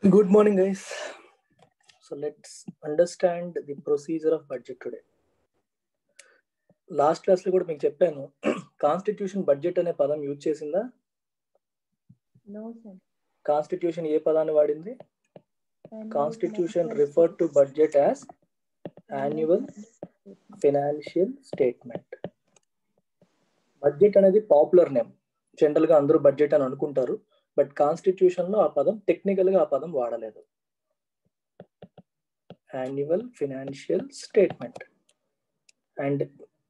Good morning, guys. So let's understand the procedure of budget today. Last క్లాస్లో కూడా మీకు చెప్పాను, కాన్స్టిట్యూషన్ బడ్జెట్ అనే పదం యూజ్ చేసిందా? కాన్స్టిట్యూషన్ ఏ పదాన్ని వాడింది? Constitution refer to budget as annual financial statement. Budget అనేది పాపులర్ నేమ్, జనరల్ గా అందరూ బడ్జెట్ అని అనుకుంటారు. బట్ కాన్స్టిట్యూషన్ లో ఆ పదం టెక్నికల్ గా ఆ పదం వాడలేదు. Annual financial statement. And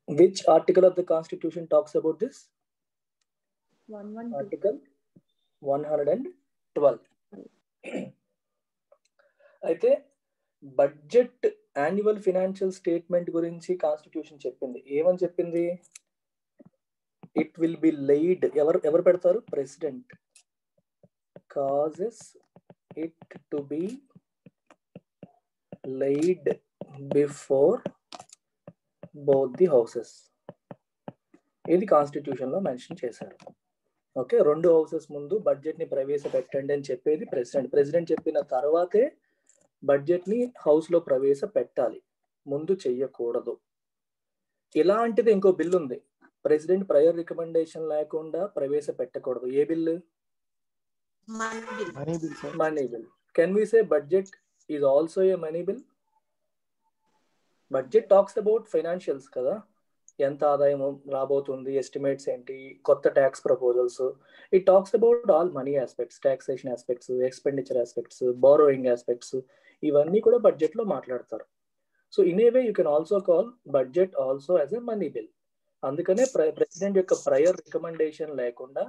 which article of the constitution talks about this? 112. Article 112. అయితే బడ్జెట్ యాన్యువల్ ఫైనాన్షియల్ స్టేట్మెంట్ గురించి కాన్స్టిట్యూషన్ చెప్పింది. ఏమని చెప్పింది? ఇట్ విల్ బి లెయిడ్, ఎవరు పెడతారు? President. Causes it to B laid before both the houses. ఇది constitution లో mention చేశారు. ఓకే, రెండు హౌసెస్ ముందు బడ్జెట్ ని ప్రవేశపెట్టండి అని చెప్పేది ప్రెసిడెంట్. ప్రెసిడెంట్ చెప్పిన తర్వాతే బడ్జెట్ ని హౌస్ లో ప్రవేశపెట్టాలి, ముందు చెయ్యకూడదు. ఇలాంటిది ఇంకో బిల్ ఉంది, ప్రెసిడెంట్ ప్రయర్ రికమెండేషన్ లేకుండా ప్రవేశపెట్టకూడదు. ఏ bill? Money bill. Can we say budget is also a money bill? Budget talks about financials కదా, ఎంత ఆదాయం రాబోతుంది, ఎస్టిమేట్స్ ఏంటి, కొత్త tax proposals. It talks about all money aspects, taxation aspects, expenditure aspects, borrowing aspects, ఇవన్నీ కూడా budget లో మాట్లాడతారు. So in a way you can also call budget also as a money bill. అందుకనే ప్రెసిడెంట్ యొక్క prior recommendation లేకుండా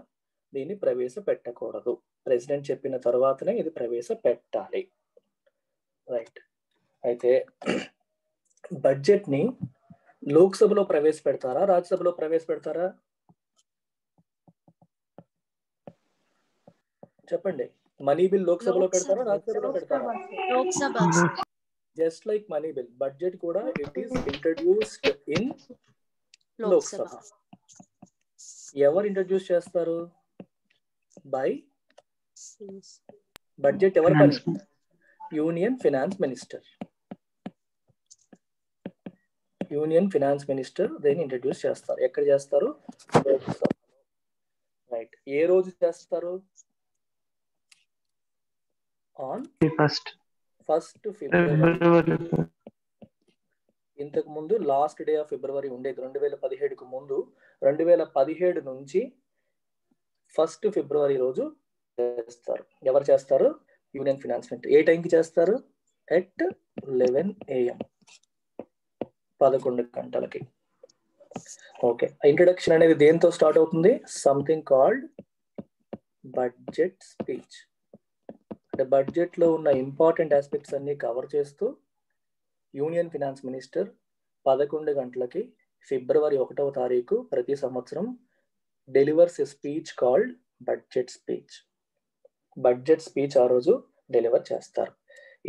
దీన్ని ప్రవేశపెట్టకూడదు. President చెప్పిన తర్వాతనే ఇది ప్రవేశపెట్టాలి. రైట్. అయితే బడ్జెట్ ని లోక్సభలో ప్రవేశపెడతారా, రాజ్యసభలో ప్రవేశపెడతారా? చెప్పండి. మనీ బిల్ లోక్సభలో పెడతారా, రాజ్యసభలో పెడతారా? Just like money bill, budget కూడా it is introduced in Lok Sabha. ఎవరు ఇంట్రడ్యూస్ చేస్తారు? బై బడ్జెట్ ఎవరి పని? Union finance minister. Union finance minister దీన్ని ఇంట్రడ్యూస్ చేస్తారు. ఎక్కడ చేస్తారు? రైట్. ఏ రోజు చేస్తారు? On first February. ఇంతకు ముందు లాస్ట్ డే ఆఫ్ ఫిబ్రవరి ఉండేది 2017కు ముందు. 2017 నుంచి 1 ఫిబ్రవరి రోజు చేస్తారు. ఎవరు చేస్తారు? Union finance minister. ఏ టైంకి చేస్తారు? ఎట్ 11 AM, 11 గంటలకి. ఓకే, ఇంట్రడక్షన్ అనేది దేంతో స్టార్ట్ అవుతుంది? Something called budget speech. అంటే బడ్జెట్ లో ఉన్న ఇంపార్టెంట్ ఆస్పెక్ట్స్ అన్ని కవర్ చేస్తూ యూనియన్ ఫైనాన్స్ మినిస్టర్ 11 గంటలకి ఫిబ్రవరి 1వ తారీఖు ప్రతి సంవత్సరం డెలివర్స్ ఎ speech called budget speech. Budget speech ఆ రోజు డెలివర్ చేస్తారు.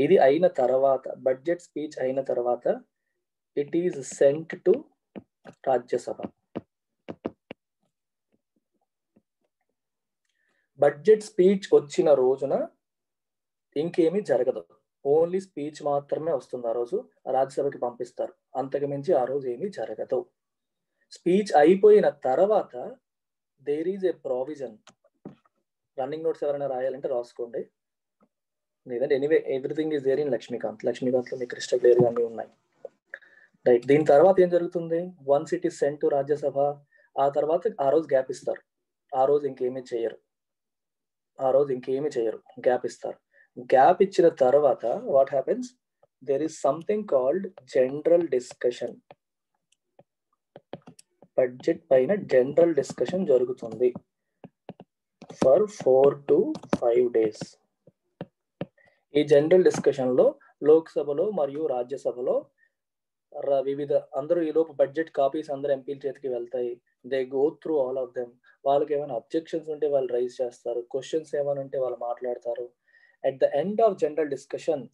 ఇది అయిన తర్వాత, బడ్జెట్ స్పీచ్ అయిన తర్వాత it is sent to Rajya Sabha. Budget speech వచ్చిన రోజున ఇంకేమీ జరగదు, ఓన్లీ స్పీచ్ మాత్రమే వస్తుంది. ఆ రోజు రాజ్యసభకి పంపిస్తారు, అంతకు మించి ఆ రోజు ఏమీ జరగదు. స్పీచ్ అయిపోయిన తర్వాత there is a provision. Running notes ఎవరైనా రాయాలంటే రాసుకోండి, లేదంటే anyway everything is there in Laxmikanth. లక్ష్మీకాంత్లో మీకు క్రిస్టల్ క్లియర్గా అన్నీ ఉన్నాయి. రైట్. దీని తర్వాత ఏం జరుగుతుంది? Once it is sent to Rajya Sabha, ఆ తర్వాత ఆ రోజు గ్యాప్ ఇస్తారు. ఆ రోజు ఇంకేమీ చేయరు, గ్యాప్ ఇస్తారు. గ్యాప్ ఇచ్చిన తర్వాత what happens? There is something called general discussion. Budget పైన జనరల్ డిస్కషన్ జరుగుతుంది ఫర్ 4 to 5 days. ఈ జనరల్ డిస్కషన్ లో లోక్సభలో మరియు రాజ్యసభలో వివిధ అందరూ ఈలోపు బడ్జెట్ కాపీస్ అందరూ ఎంపీల చేతికి వెళ్తాయి. They go through all of them. వాళ్ళకి ఏమైనా అబ్జెక్షన్స్ ఉంటే వాళ్ళు రైజ్ చేస్తారు, క్వశ్చన్స్ ఏమైనా ఉంటే వాళ్ళు మాట్లాడతారు. At the end of general discussion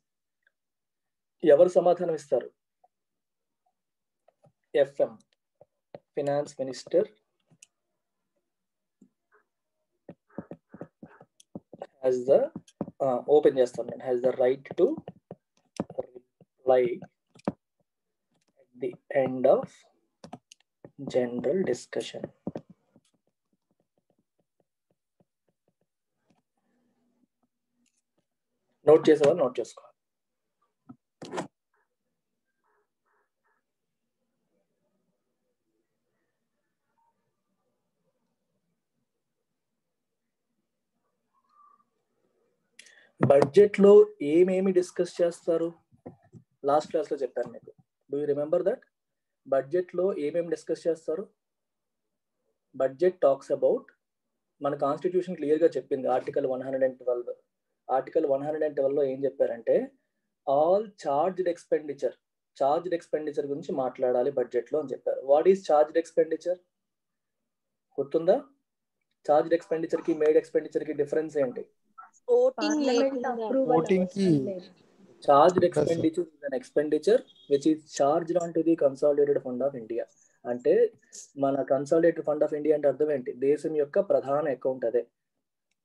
ఎవరు సమాధానం ఇస్తారు? FM, finance minister as the open చేస్తాను నేను. Has the right to reply at the end of general discussion. Note చేసేవాళ్ళు నోట్ చేసుకో. బడ్జెట్ లో ఏమేమి డిస్కస్ చేస్తారు? లాస్ట్ క్లాస్ లో చెప్పాను మీకు. Do you remember that? Budget లో ఏమేమి డిస్కస్ చేస్తారు? బడ్జెట్ టాక్స్ అబౌట్, మన కాన్స్టిట్యూషన్ క్లియర్ గా చెప్పింది ఆర్టికల్ 112. ఆర్టికల్ 112 లో ఏం చెప్పారంటే ఆల్ చార్జ్డ్ ఎక్స్పెండిచర్ గురించి మాట్లాడాలి బడ్జెట్ లో అని చెప్పారు. What is charged expenditure? గుర్తుందా? చార్జ్డ్ ఎక్స్పెండిచర్ కి మేడ్ ఎక్స్పెండిచర్ కి డిఫరెన్స్ ఏంటి? Charged expenditure is an expenditure which is charged onto the Consolidated Fund of India. అంటే మన కన్సాలిడేటెడ్ ఫండ్ ఆఫ్ ఇండియా అంటే అర్థం ఏంటి? దేశం యొక్క ప్రధాన అకౌంట్ అదే.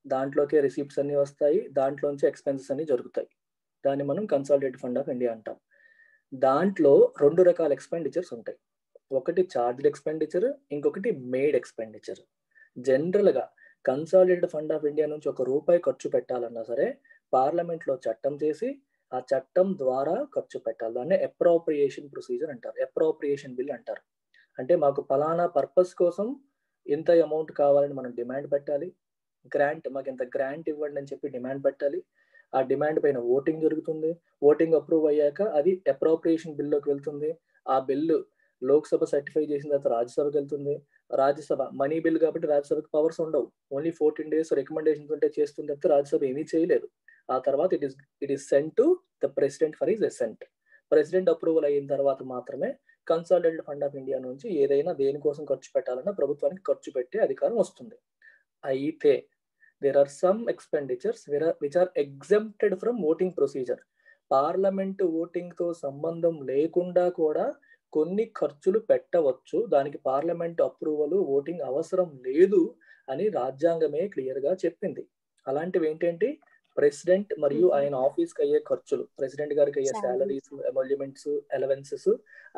దాంట్లోకి రిసీప్ట్స్ అన్ని వస్తాయి, దాంట్లోంచి ఎక్స్పెన్సెస్ అన్ని జరుగుతాయి. దాన్ని మనం కన్సాలిడేటెడ్ ఫండ్ ఆఫ్ ఇండియా అంటాం. దాంట్లో 2 రకాల ఎక్స్పెండిచర్స్ ఉంటాయి. ఒకటి చార్జ్డ్ ఎక్స్పెండిచర్, ఇంకొకటి మేడ్ ఎక్స్పెండిచర్. జనరల్ గా కన్సాలిడేటెడ్ ఫండ్ ఆఫ్ ఇండియా నుంచి ₹1 ఖర్చు పెట్టాలన్నా సరే పార్లమెంట్ లో చట్టం చేసి ఆ చట్టం ద్వారా ఖర్చు పెట్టాలి. దాన్ని అప్రోప్రియేషన్ ప్రొసీజర్ అంటారు, అప్రోప్రియేషన్ బిల్ అంటారు. అంటే మాకు ఫలానా పర్పస్ కోసం ఇంత అమౌంట్ కావాలని మనం డిమాండ్ పెట్టాలి. గ్రాంట్, మాకు ఇంత గ్రాంట్ ఇవ్వండి అని చెప్పి డిమాండ్ పెట్టాలి. ఆ డిమాండ్ పైన ఓటింగ్ జరుగుతుంది. ఓటింగ్ అప్రూవ్ అయ్యాక అది అప్రోప్రియేషన్ బిల్లోకి వెళ్తుంది. ఆ బిల్లు లోక్సభ సర్టిఫై చేసిన తర్వాత రాజ్యసభకి వెళ్తుంది. రాజ్యసభ మనీ బిల్ కాబట్టి రాజ్యసభకి పవర్స్ ఉండవు. ఓన్లీ 14 days రికమెండేషన్స్ ఉంటే చేస్తుంది తప్పితే రాజ్యసభ ఏమీ చేయలేదు. ఆ తర్వాత it is sent to the president for his assent. President approval అయిన తర్వాత మాత్రమే కన్సాలిడేటెడ్ ఫండ్ ఆఫ్ ఇండియా నుంచి ఏదైనా దేనికోసం ఖర్చు పెట్టాలన్నా ప్రభుత్వానికి ఖర్చు పెట్టే అధికారం వస్తుంది. అయితే there are some expenditures which are exempted from voting procedure. Parliament voting తో సంబంధం లేకుండా కూడా కొన్ని ఖర్చులు పెట్టవచ్చు. దానికి పార్లమెంట్ అప్రూవల్, ఓటింగ్ అవసరం లేదు అని రాజ్యాంగమే క్లియర్ గా చెప్పింది. అలాంటివి ఏంటంటే ప్రెసిడెంట్ మరియు ఆయన ఆఫీస్ కి అయ్యే ఖర్చులు, ప్రెసిడెంట్ గారికి అయ్యే శాలరీస్, ఎమోల్యుమెంట్స్, అలవెన్సెస్,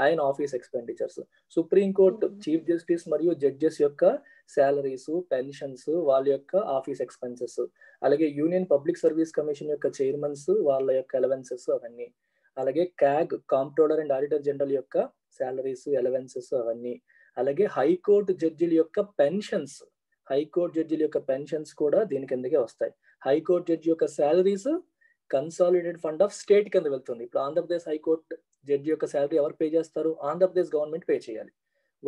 ఆయన office expenditures, supreme court chief justice మరియు జడ్జెస్ యొక్క శాలరీస్, పెన్షన్స్, వాళ్ళ యొక్క ఆఫీస్ ఎక్స్పెన్సెస్, అలాగే యూనియన్ పబ్లిక్ సర్వీస్ కమిషన్ యొక్క చైర్మన్స్ వాళ్ళ యొక్క అలవెన్సెస్ అవన్నీ, అలాగే CAG comptroller and auditor general యొక్క శాలరీస్, అలవెన్సెస్ అవన్నీ, అలాగే హైకోర్టు జడ్జిల యొక్క పెన్షన్స్, హైకోర్టు జడ్జిల యొక్క పెన్షన్స్ కూడా దీని కిందకే వస్తాయి. హైకోర్టు జడ్జి యొక్క salaries consolidated fund of state కింద వెళ్తుంది. ఇప్పుడు ఆంధ్రప్రదేశ్ హైకోర్టు జడ్జి యొక్క శాలరీ ఎవరు పే చేస్తారు? ఆంధ్రప్రదేశ్ గవర్నమెంట్ పే చేయాలి.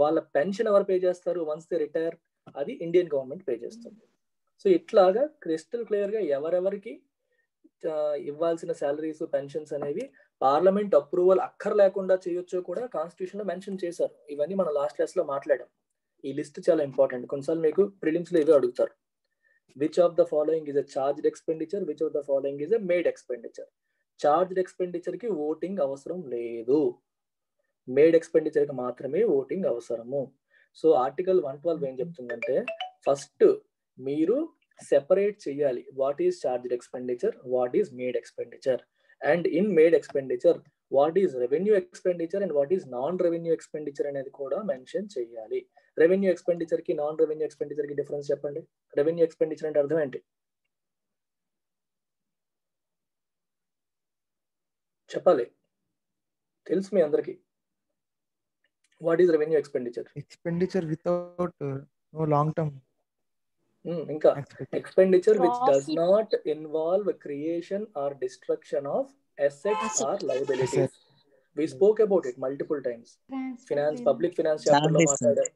వాళ్ళ పెన్షన్ ఎవరు పే చేస్తారు? వన్స్ దే రిటైర్, అది ఇండియన్ గవర్నమెంట్ పే చేస్తుంది. సో ఇట్లాగా క్రిస్టల్ క్లియర్ గా ఎవరెవరికి ఇవ్వాల్సిన శాలరీస్, పెన్షన్స్ అనేవి పార్లమెంట్ అప్రూవల్ అక్కర్లేకుండా చేయొచ్చో కూడా కాన్స్టిట్యూషన్ లో మెన్షన్ చేశారు. ఇవన్నీ మనం లాస్ట్ క్లాస్ లో మాట్లాడాం. ఈ లిస్ట్ చాలా ఇంపార్టెంట్. కొన్నిసార్లు మీకు ప్రిలిమ్స్ లో ఇవే అడుగుతారు. Which of the following is a charged expenditure, which of the following is a made expenditure. Charged expenditure కి ఓటింగ్ అవసరం లేదు, మేడ్ ఎక్స్పెండిచర్ కి మాత్రమే ఓటింగ్ అవసరము. సో ఆర్టికల్ 112 ఏం చెప్తుందంటే ఫస్ట్ మీరు సెపరేట్ చేయాలి. What is charged expenditure, what is made expenditure, and in made expenditure what is revenue expenditure and what is non revenue expenditure అనేది కూడా మెన్షన్ చేయాలి. రెవెన్యూ ఎక్స్పెండిచర్ కి నాన్ రెవెన్యూ ఎక్స్పెండిచర్ కి difference చెప్పండి. Revenue expenditure అంటే అర్థం ఏంటి చెప్పాలి, తెలుసు మీ అందరికి. What is revenue expenditure? Expenditure without long term. ఇంకా expenditure which does not involve creation or destruction of assets or liabilities. We spoke about it multiple times. Finance, public finance chapter లో మాట్లాడారు.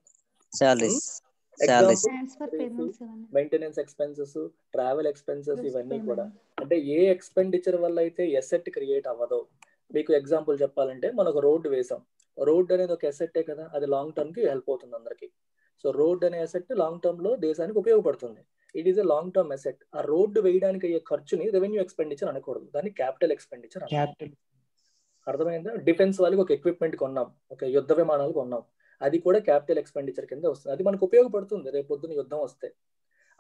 Example maintenance expenses, travel expenses, ఇవన్నీ కూడా. అంటే ఏ expenditure వల్ల అయితే asset create అవ్వదో, మీకు example చెప్పాలంటే మనకు రోడ్డు వేసాం. రోడ్ అనేది ఒక ఎసెట్టే కదా, అది లాంగ్ టర్మ్ కి హెల్ప్ అవుతుంది అందరికి. సో రోడ్ అనే ఎసెట్ లాంగ్ టర్మ్ లో దేశానికి ఉపయోగపడుతుంది. It is a long term asset. ఆ రోడ్డు వేయడానికి అయ్యే ఖర్చుని రెవెన్యూ ఎక్స్పెండిచర్ అనకూడదు, దాన్ని క్యాపిటల్ ఎక్స్పెండిచర్. అర్థమైందా? డిఫెన్స్ వాళ్ళకి ఒక ఎక్విప్మెంట్ కొన్నాం, ఒక యుద్ధ విమానాలు కొన్నాం, అది కూడా క్యాపిటల్ ఎక్స్పెండిచర్ కింద వస్తుంది. అది మనకు ఉపయోగపడుతుంది రేపు పొద్దున యుద్ధం వస్తే.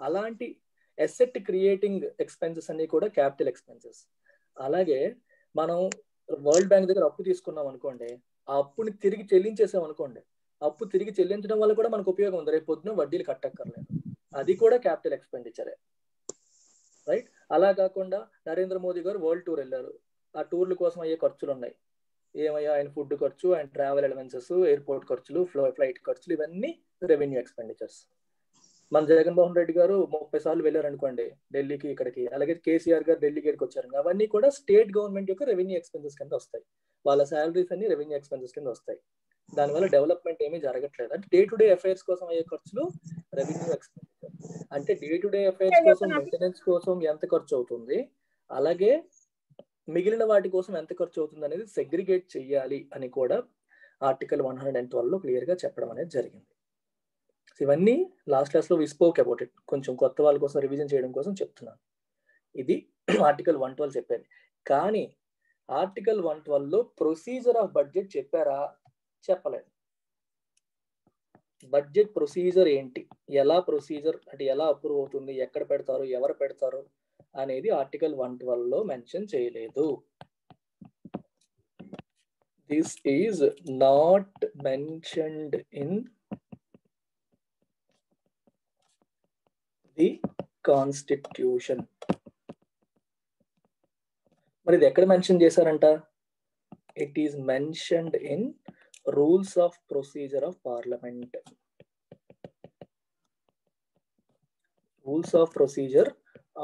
అలాంటి అసెట్ క్రియేటింగ్ ఎక్స్పెన్సెస్ అన్ని కూడా క్యాపిటల్ ఎక్స్పెన్సెస్. అలాగే మనం వరల్డ్ బ్యాంక్ దగ్గర అప్పు తీసుకున్నాం అనుకోండి, ఆ అప్పుని తిరిగి చెల్లించేసాం అనుకోండి, అప్పు తిరిగి చెల్లించడం వల్ల కూడా మనకు ఉపయోగం ఉంది, రేపు పొద్దున వడ్డీలు కట్టక్కర్లేదు, అది కూడా క్యాపిటల్ ఎక్స్పెండిచరే, రైట్? అలా కాకుండా నరేంద్ర మోదీ గారు వరల్డ్ టూర్ వెళ్ళారు, ఆ టూర్ల కోసం అయ్యే ఖర్చులు ఉన్నాయి, ఏమయ్యా ఆయన ఫుడ్ ఖర్చు, ఆయన ట్రావెల్ ఎలవెన్సెస్, ఎయిర్పోర్ట్ ఖర్చులు, ఫ్లైట్ ఖర్చులు, ఇవన్నీ రెవెన్యూ ఎక్స్పెండిచర్స్. మన జగన్మోహన్ రెడ్డి గారు 30 సార్లు వెళ్ళారు అనుకోండి ఢిల్లీకి, ఇక్కడికి. అలాగే కేసీఆర్ గారు ఢిల్లీకి వచ్చారు, అవన్నీ కూడా స్టేట్ గవర్నమెంట్ యొక్క రెవెన్యూ ఎక్స్పెన్సెస్ కింద వస్తాయి. వాళ్ళ శాలరీస్ అన్ని రెవెన్యూ ఎక్స్పెన్సెస్ కింద వస్తాయి. దానివల్ల డెవలప్మెంట్ ఏమీ జరగట్లేదు. అంటే డే టు డే అఫైర్స్ కోసం అయ్యే ఖర్చులు రెవెన్యూ ఎక్స్పెండిచర్. అంటే డే టు డే అఫైర్స్ కోసం, మెయింటెనెన్స్ కోసం ఎంత ఖర్చు అవుతుంది, అలాగే మిగిలిన వాటి కోసం ఎంత ఖర్చు అవుతుంది అనేది సెగ్రిగేట్ చెయ్యాలి అని కూడా ఆర్టికల్ 112 లో క్లియర్ గా చెప్పడం అనేది జరిగింది. ఇవన్నీ లాస్ట్ క్లాస్ లో వి స్పోక్ అబౌట్ ఇట్, కొంచెం కొత్త వాళ్ళ కోసం రివిజన్ చేయడం కోసం చెప్తున్నాను. ఇది ఆర్టికల్ 112 చెప్పేది. కానీ ఆర్టికల్ 112 లో ప్రొసీజర్ ఆఫ్ బడ్జెట్ చెప్పారా? చెప్పలేదు. బడ్జెట్ ప్రొసీజర్ ఏంటి, ఎలా ప్రొసీజర్ అంటే ఎలా అప్రూవ్ అవుతుంది, ఎక్కడ పెడతారు, ఎవరు పెడతారు అనేది ఆర్టికల్ 112 లో మెన్షన్ చేయలేదు. This is not mentioned in the constitution. మరి ఇది ఎక్కడ మెన్షన్ చేశారంట? It is mentioned in rules of procedure of parliament. Rules of procedure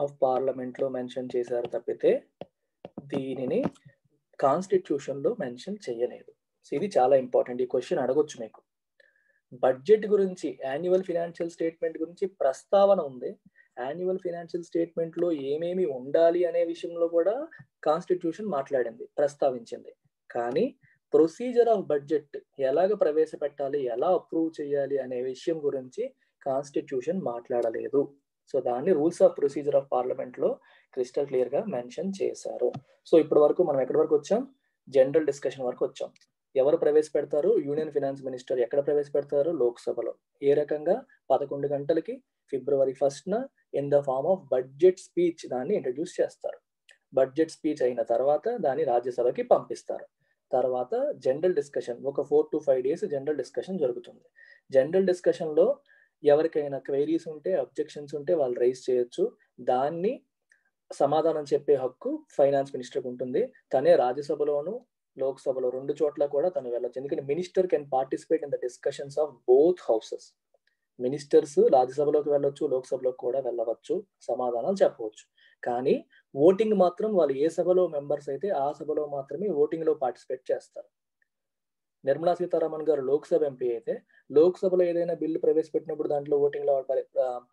of parliament లో మెన్షన్ చేశారు తప్పితే దీనిని కాన్స్టిట్యూషన్ లో మెన్షన్ చేయలేదు. ఇది చాలా ఇంపార్టెంట్. ఈ క్వశ్చన్ అడగొచ్చు మీకు. బడ్జెట్ గురించి, యాన్యువల్ ఫినాన్షియల్ స్టేట్మెంట్ గురించి ప్రస్తావన ఉంది. యాన్యువల్ ఫినాన్షియల్ స్టేట్మెంట్ లో ఏమేమి ఉండాలి అనే విషయంలో కూడా కాన్స్టిట్యూషన్ మాట్లాడింది, ప్రస్తావించింది. కానీ ప్రొసీజర్ ఆఫ్ బడ్జెట్ ఎలాగ ప్రవేశపెట్టాలి, ఎలా అప్రూవ్ చేయాలి అనే విషయం గురించి కాన్స్టిట్యూషన్ మాట్లాడలేదు. సో దాన్ని rules of procedure of parliament లో క్రిస్టల్ క్లియర్ గా మెన్షన్ చేశారు. సో ఇప్పటి వరకు మనం ఎక్కడి వరకు వచ్చాం? జనరల్ డిస్కషన్ వరకు వచ్చాం. ఎవరు ప్రవేశపెడతారు? Union finance minister. ఎక్కడ ప్రవేశపెడతారు? లోక్సభలో. ఏ రకంగా? 11 గంటలకి February 1st in the form of budget speech దాన్ని ఇంట్రడ్యూస్ చేస్తారు. బడ్జెట్ స్పీచ్ అయిన తర్వాత దాన్ని రాజ్యసభకి పంపిస్తారు. తర్వాత జనరల్ డిస్కషన్, ఒక 4 to 5 days జనరల్ డిస్కషన్ జరుగుతుంది. జనరల్ డిస్కషన్ లో ఎవరికైనా క్వైరీస్ ఉంటే, అబ్జెక్షన్స్ ఉంటే వాళ్ళు రైజ్ చేయొచ్చు. దాన్ని సమాధానం చెప్పే హక్కు ఫైనాన్స్ మినిస్టర్కి ఉంటుంది. తనే రాజ్యసభలోను లోక్సభలో 2 చోట్ల కూడా తను వెళ్ళొచ్చు. ఎందుకంటే minister can participate in the discussions of both houses. Ministers రాజ్యసభలోకి వెళ్ళొచ్చు, లోక్సభలోకి కూడా వెళ్ళవచ్చు, సమాధానాలు చెప్పవచ్చు. కానీ ఓటింగ్ మాత్రం వాళ్ళు ఏ సభలో మెంబర్స్ అయితే ఆ సభలో మాత్రమే ఓటింగ్ లో పార్టిసిపేట్ చేస్తారు. నిర్మలా సీతారామన్ గారు లోక్సభ ఎంపీ అయితే లోక్సభలో ఏదైనా బిల్లు ప్రవేశపెట్టినప్పుడు దాంట్లో ఓటింగ్ లో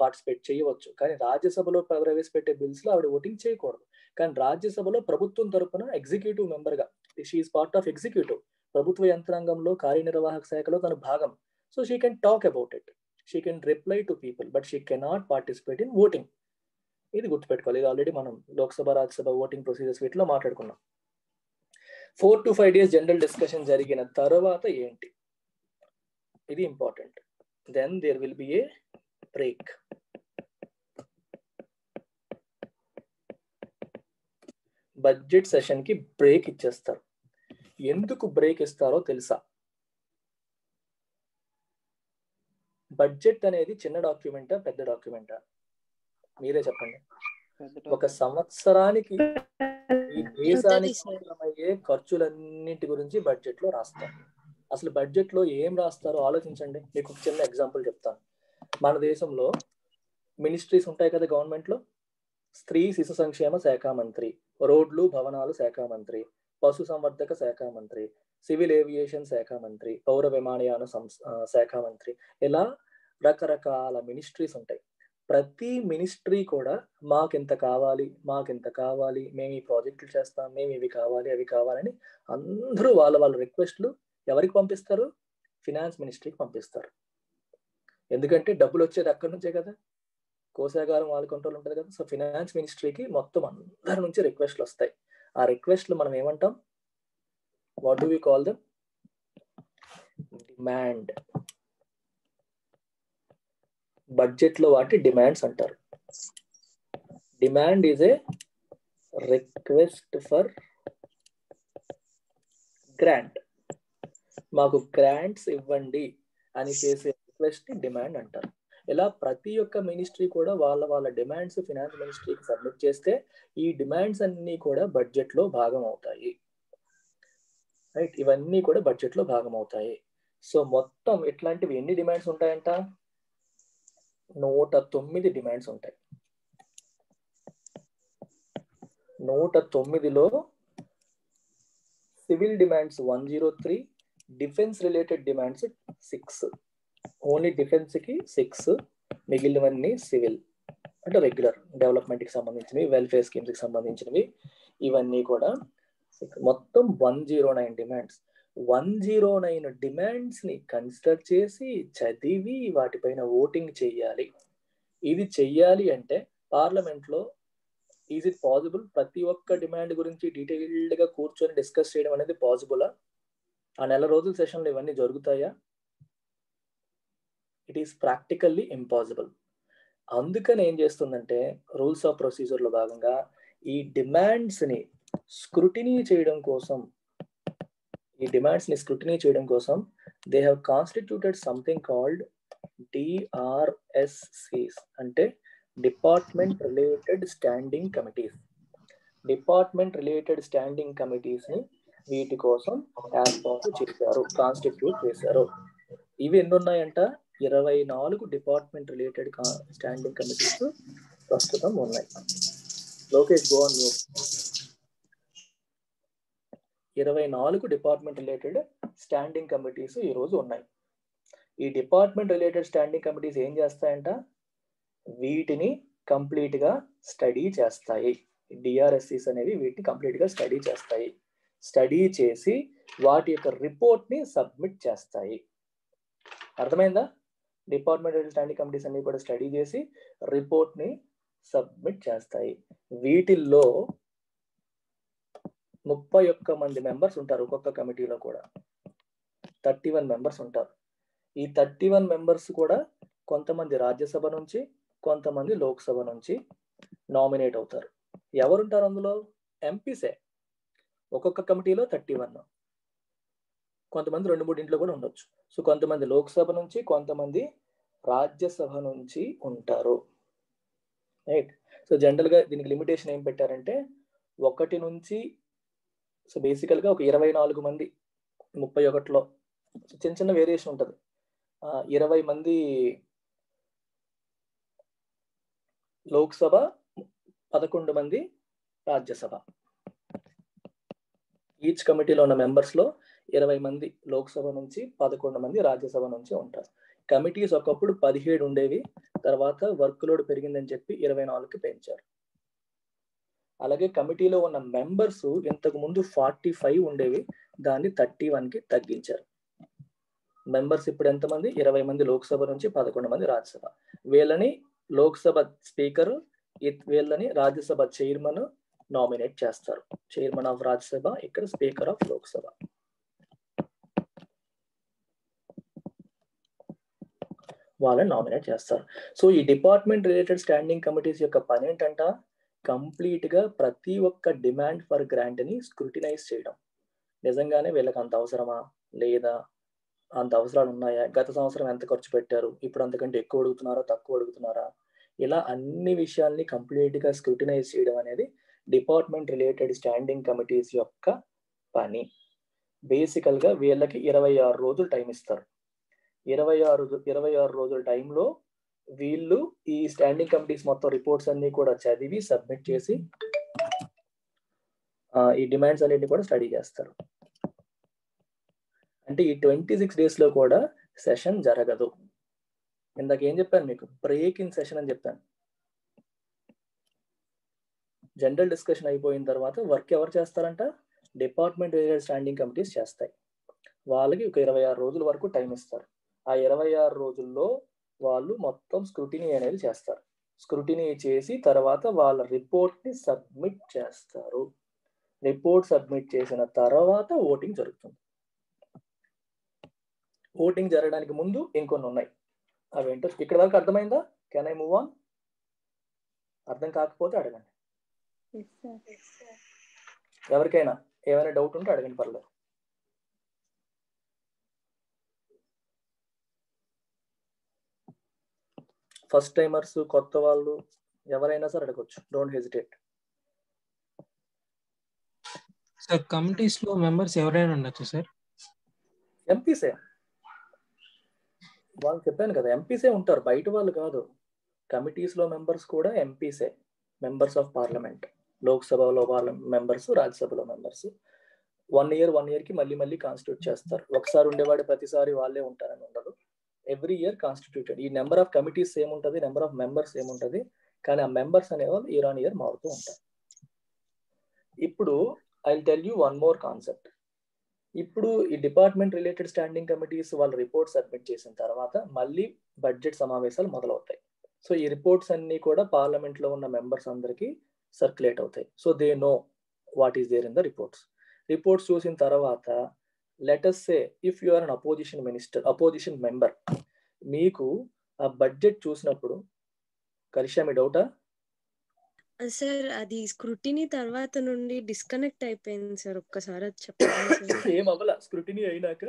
పార్టిసిపేట్ చేయవచ్చు. కానీ రాజ్యసభలో ప్రవేశపెట్టే బిల్స్ లో ఆవిడ ఓటింగ్ చేయకూడదు. కానీ రాజ్యసభలో ప్రభుత్వం తరపున ఎగ్జిక్యూటివ్ మెంబర్ గా, she is part of executive, ప్రభుత్వ యంత్రాంగంలో కార్యనిర్వాహక శాఖలో తన భాగం. So she can talk about it, she can reply to people, but she cannot participate in voting. ఇది గుర్తుపెట్టుకోవాలి. ఇది ఆల్రెడీ మనం లోక్సభ, రాజ్యసభ ఓటింగ్ ప్రొసీజర్స్ వీటిలో మాట్లాడుకున్నాం. 4 to 5 days జనరల్ డిస్కషన్ జరిగిన తర్వాత ఏంటి? ఇది important. Then there will be a break. Budget session కి బ్రేక్ ఇచ్చేస్తారు. ఎందుకు బ్రేక్ ఇస్తారో తెలుసా? బడ్జెట్ అనేది చిన్న డాక్యుమెంటా, పెద్ద డాక్యుమెంటా? మీరే చెప్పండి. ఒక సంవత్సరానికి ఈ దేశానికి అవసరమయ్యే ఖర్చులన్నింటి గురించి బడ్జెట్ లో రాస్తారు. అసలు బడ్జెట్ లో ఏం రాస్తారో ఆలోచించండి. మీకు ఒక చిన్న ఎగ్జాంపుల్ చెప్తాను. మన దేశంలో మినిస్ట్రీస్ ఉంటాయి కదా గవర్నమెంట్ లో. స్త్రీ శిశు సంక్షేమ శాఖ మంత్రి, రోడ్లు భవనాలు శాఖ మంత్రి, పశు సంవర్ధక శాఖ మంత్రి, సివిల్ ఏవియేషన్ శాఖ మంత్రి, పౌర విమానయాన శాఖ మంత్రి, ఇలా రకరకాల మినిస్ట్రీస్ ఉంటాయి. ప్రతి మినిస్ట్రీ కూడా మాకింత కావాలి, మాకింత కావాలి, మేము ఈ ప్రాజెక్టులు చేస్తాం, మేము ఇవి కావాలి, అవి కావాలని అందరూ వాళ్ళ రిక్వెస్ట్లు ఎవరికి పంపిస్తారు? ఫినాన్స్ మినిస్ట్రీకి పంపిస్తారు. ఎందుకంటే డబ్బులు వచ్చేది అక్కడి నుంచే కదా, కోశాగారం వాళ్ళ కంట్రోల్ ఉంటుంది కదా. సో ఫినాన్స్ మినిస్ట్రీకి మొత్తం అందరి నుంచి రిక్వెస్ట్లు వస్తాయి. ఆ రిక్వెస్ట్లు మనం ఏమంటాం? What do we call them? Demand. Budget లో వాటి డిమాండ్స్ అంటారు. Demand is a request for grant. మాకు గ్రాంట్స్ ఇవ్వండి అని చేసే రిక్వెస్ట్ ని డిమాండ్ అంటారు. ఇలా ప్రతి ఒక్క మినిస్ట్రీ కూడా వాళ్ళ డిమాండ్స్ ఫినాన్స్ మినిస్ట్రీకి సబ్మిట్ చేస్తే ఈ డిమాండ్స్ అన్ని కూడా బడ్జెట్ లో భాగం అవుతాయి. రైట్, ఇవన్నీ కూడా బడ్జెట్ లో భాగం అవుతాయి. సో మొత్తం ఇట్లాంటివి ఎన్ని డిమాండ్స్ ఉంటాయంట? 109 డిమాండ్స్ ఉంటాయి. 109లో civil demands 103, defence related demands 6. Only defence కి 6, మిగిలినవన్నీ సివిల్ అంటే రెగ్యులర్ డెవలప్మెంట్ కి సంబంధించినవి, వెల్ఫేర్ స్కీమ్స్ కి సంబంధించినవి, ఇవన్నీ కూడా మొత్తం 109 డిమాండ్స్. 109 డిమాండ్స్ ని కన్సిడర్ చేసి చదివి వాటిపైన ఓటింగ్ చేయాలి. ఇది చెయ్యాలి అంటే పార్లమెంట్ లో ఈజ్ ఇట్ పాసిబుల్? ప్రతి ఒక్క డిమాండ్ గురించి డీటెయిల్డ్ గా కూర్చొని డిస్కస్ చేయడం అనేది పాసిబులా? ఆ నెల రోజుల సెషన్లు ఇవన్నీ జరుగుతాయా? It is practically impossible. అందుకని ఏం చేస్తుందంటే రూల్స్ ఆఫ్ ప్రొసీజర్ లో భాగంగా ఈ డిమాండ్స్ ని స్క్రూటినీ చేయడం కోసం they have constituted something called DRSCs, అంటే department related standing committees. Department related standing committees ని వీటి కోసం ఏర్పాటు చేశారు, కాన్స్టిట్యూట్ చేశారు. ఇవి ఎన్ని ఉన్నాయంట? 24 డిపార్ట్మెంట్ రిలేటెడ్ స్టాండింగ్ కమిటీస్ ప్రస్తుతం ఉన్నాయి. Lokesh go on news. 24 department related standing committees ఈ రోజు ఉన్నాయి. ఈ డిపార్ట్మెంట్ రిలేటెడ్ స్టాండింగ్ కమిటీస్ ఏం చేస్తాయంట? వీటిని కంప్లీట్ గా స్టడీ చేస్తాయి. డిఆర్ఎస్సిస్ అనేవి వీటిని కంప్లీట్ గా స్టడీ చేస్తాయి. స్టడీ చేసి వాటి యొక్క రిపోర్ట్ ని సబ్మిట్ చేస్తాయి. అర్థమైందా? డిపార్ట్మెంట్ స్టాండింగ్ కమిటీస్ అన్ని కూడా స్టడీ చేసి రిపోర్ట్ ని సబ్మిట్ చేస్తాయి. వీటిల్లో 31 మంది మెంబర్స్ ఉంటారు. ఒక్కొక్క కమిటీలో కూడా 31 మెంబర్స్ ఉంటారు. ఈ 31 మెంబర్స్ కూడా కొంతమంది రాజ్యసభ నుంచి, కొంతమంది లోక్సభ నుంచి నామినేట్ అవుతారు. ఎవరుంటారు అందులో? ఎంపీసే. ఒక్కొక్క కమిటీలో 31, కొంతమంది 2-3 ఇంట్లో కూడా ఉండొచ్చు. సో కొంతమంది లోక్సభ నుంచి, కొంతమంది రాజ్యసభ నుంచి ఉంటారు. రైట్. సో జనరల్ గా దీనికి లిమిటేషన్ ఏం పెట్టారంటే 1 నుంచి, సో బేసికల్ గా ఒక 24 మంది 31లో చిన్న చిన్న వేరియేషన్ ఉంటుంది. 20 మంది లోక్సభ, 11 మంది రాజ్యసభ. ఈచ్ కమిటీలో ఉన్న మెంబర్స్ లో 20 మంది లోక్సభ నుంచి, 11 మంది రాజ్యసభ నుంచి ఉంటారు. కమిటీస్ ఒకప్పుడు 17 ఉండేవి, తర్వాత వర్క్ లోడ్ పెరిగిందని చెప్పి 24కి పెంచారు. అలాగే కమిటీలో ఉన్న మెంబర్స్ ఇంతకు ముందు 45 ఉండేవి, దాన్ని 31కి తగ్గించారు. మెంబర్స్ ఇప్పుడు ఎంతమంది? 20 మంది లోక్సభ నుంచి, 11 మంది రాజ్యసభ. వీళ్ళని లోక్సభ స్పీకర్, వీళ్ళని రాజ్యసభ చైర్మన్ నామినేట్ చేస్తారు. చైర్మన్ ఆఫ్ రాజ్యసభ, ఇక్కడ స్పీకర్ ఆఫ్ లోక్సభ. వాళ్ళని నామినేట్ చేస్తారు. సో ఈ డిపార్ట్మెంట్ రిలేటెడ్ స్టాండింగ్ కమిటీస్ యొక్క పని ఏంటంట? కంప్లీట్ గా ప్రతి ఒక్క డిమాండ్ ఫర్ గ్రాంట్ ని స్క్రూటినైజ్ చేయడం. నిజంగానే వీళ్ళకి అంత అవసరమా లేదా, అంత అవసరాలు ఉన్నాయా, గత సంవత్సరం ఎంత ఖర్చు పెట్టారు, ఇప్పుడు అంతకంటే ఎక్కువ అడుగుతున్నారా, తక్కువ అడుగుతున్నారా, ఇలా అన్ని విషయాల్ని కంప్లీట్ గా స్క్రూటినైజ్ చేయడం అనేది డిపార్ట్మెంట్ రిలేటెడ్ స్టాండింగ్ కమిటీస్ యొక్క పని. బేసికల్ గా వీళ్ళకి 26 రోజులు టైం ఇస్తారు. 26 రోజుల టైంలో వీళ్ళు ఈ స్టాండింగ్ కమిటీస్ మొత్తం రిపోర్ట్స్ అన్ని కూడా చదివి సబ్మిట్ చేసి ఈ డిమాండ్స్ అన్నిటిని కూడా స్టడీ చేస్తారు. అంటే ఈ 26 days లో కూడా సెషన్ జరగదు. ఇందాక ఏం చెప్పాను మీకు? బ్రేక్ ఇన్ సెషన్ అని చెప్పాను. జనరల్ డిస్కషన్ అయిపోయిన తర్వాత వర్క్ ఎవరు చేస్తారంట? డిపార్ట్మెంట్ రిలేటెడ్ స్టాండింగ్ కమిటీస్ చేస్తాయి. వాళ్ళకి ఒక 26 రోజుల వరకు టైం ఇస్తారు. ఆ 26 రోజుల్లో వాళ్ళు మొత్తం స్క్రూటినీ అనేది చేస్తారు. స్క్రూటినీ చేసి తర్వాత వాళ్ళ రిపోర్ట్ ని సబ్మిట్ చేస్తారు. రిపోర్ట్ సబ్మిట్ చేసిన తర్వాత ఓటింగ్ జరుగుతుంది. ఓటింగ్ జరగడానికి ముందు ఇంకొన్ని ఉన్నాయి. అవేంటో ఇక్కడ వరకు అర్థమైందా? Can I move on? అర్థం కాకపోతే అడగండి. Yes sir. ఎవరికైనా ఏమైనా డౌట్ ఉంటే అడగండి, పర్లేదు. ఫస్ట్ టైమర్స్, కొత్త వాళ్ళు ఎవరైనా సరే అడగొచ్చు, డోంట్ హెజిటేట్. సార్ కమిటీస్ లో మెంబర్స్ ఎవరైనా ఉండొచ్చు సార్? ఎంపీసే, వాళ్ళు చెప్పాను కదా, ఎంపీసే ఉంటారు, బయట వాళ్ళు కాదు. కమిటీస్ లో మెంబర్స్ కూడా ఎంపీసే, మెంబర్స్ ఆఫ్ పార్లమెంట్. లోక్సభలో మెంబర్స్, రాజ్యసభలో మెంబర్స్. 1 year కి మళ్ళీ కాన్స్టిట్యూట్ చేస్తారు. ఒకసారి ఉండేవాడు ప్రతిసారి వాళ్ళే ఉంటారని ఉండదు. Every year constituted. ఈ నెంబర్ ఆఫ్ కమిటీస్ ఏముంటది, నెంబర్ ఆఫ్ మెంబర్స్ ఏముంటది, కానీ ఆ మెంబర్స్ అనేవాళ్ళు ఇయర్ ఆన్ ఇయర్ మారుతూ ఉంటారు. ఇప్పుడు I will tell you one more concept. ఇప్పుడు ఈ డిపార్ట్మెంట్ రిలేటెడ్ స్టాండింగ్ కమిటీస్ వాళ్ళ రిపోర్ట్ సబ్మిట్ చేసిన తర్వాత మళ్ళీ బడ్జెట్ సమావేశాలు మొదలవుతాయి. సో ఈ రిపోర్ట్స్ అన్ని కూడా పార్లమెంట్ లో ఉన్న మెంబర్స్ అందరికీ సర్క్యులేట్ అవుతాయి. So they know what is there in the reports. Reports చూసిన తర్వాత let us say if you are an opposition member, మీకు ఆ బడ్జెట్ చూసినప్పుడు, కరిషా మీ డౌటా? సార్ అది స్క్రూటినీ తర్వాత నుండి డిస్కనెక్ట్ అయిపోయింది సార్, ఒక్కసారి అది చెప్పండి సార్. ఏం అవ్వాల, స్క్రూటినీ అయినాక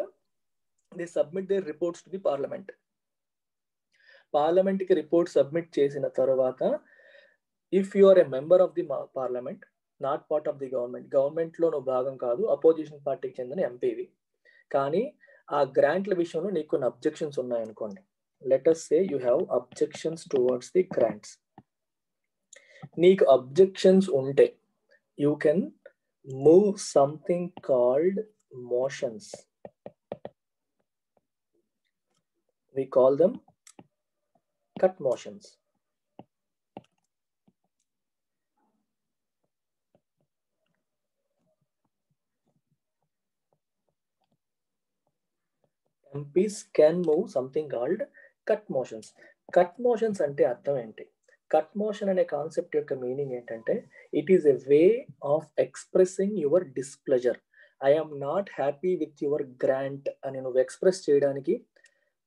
they submit their reports to the parliament. Parliament కి రిపోర్ట్ సబ్మిట్ చేసిన తర్వాత if you are a member of the parliament, not part of the government లో నువ్వు భాగం కాదు, అపోజిషన్ పార్టీకి చెందిన ఎంపీవి, కానీ ఆ గ్రాంట్ల విషయంలో నీకు కొన్ని అబ్జెక్షన్స్ ఉన్నాయనుకోండి. Let us say you have objections towards the grants. నీకు అబ్జెక్షన్స్ ఉంటే you can move something called motions. We call them cut motions. MPs can move something called cut motions. Cut motions అంటే అర్థం ఏంటి? Cut motion అనే concept యొక్క meaning ఏంటంటే, it is a way of expressing your displeasure. I am not happy with your grant అని నువ్వు express చేయడానికి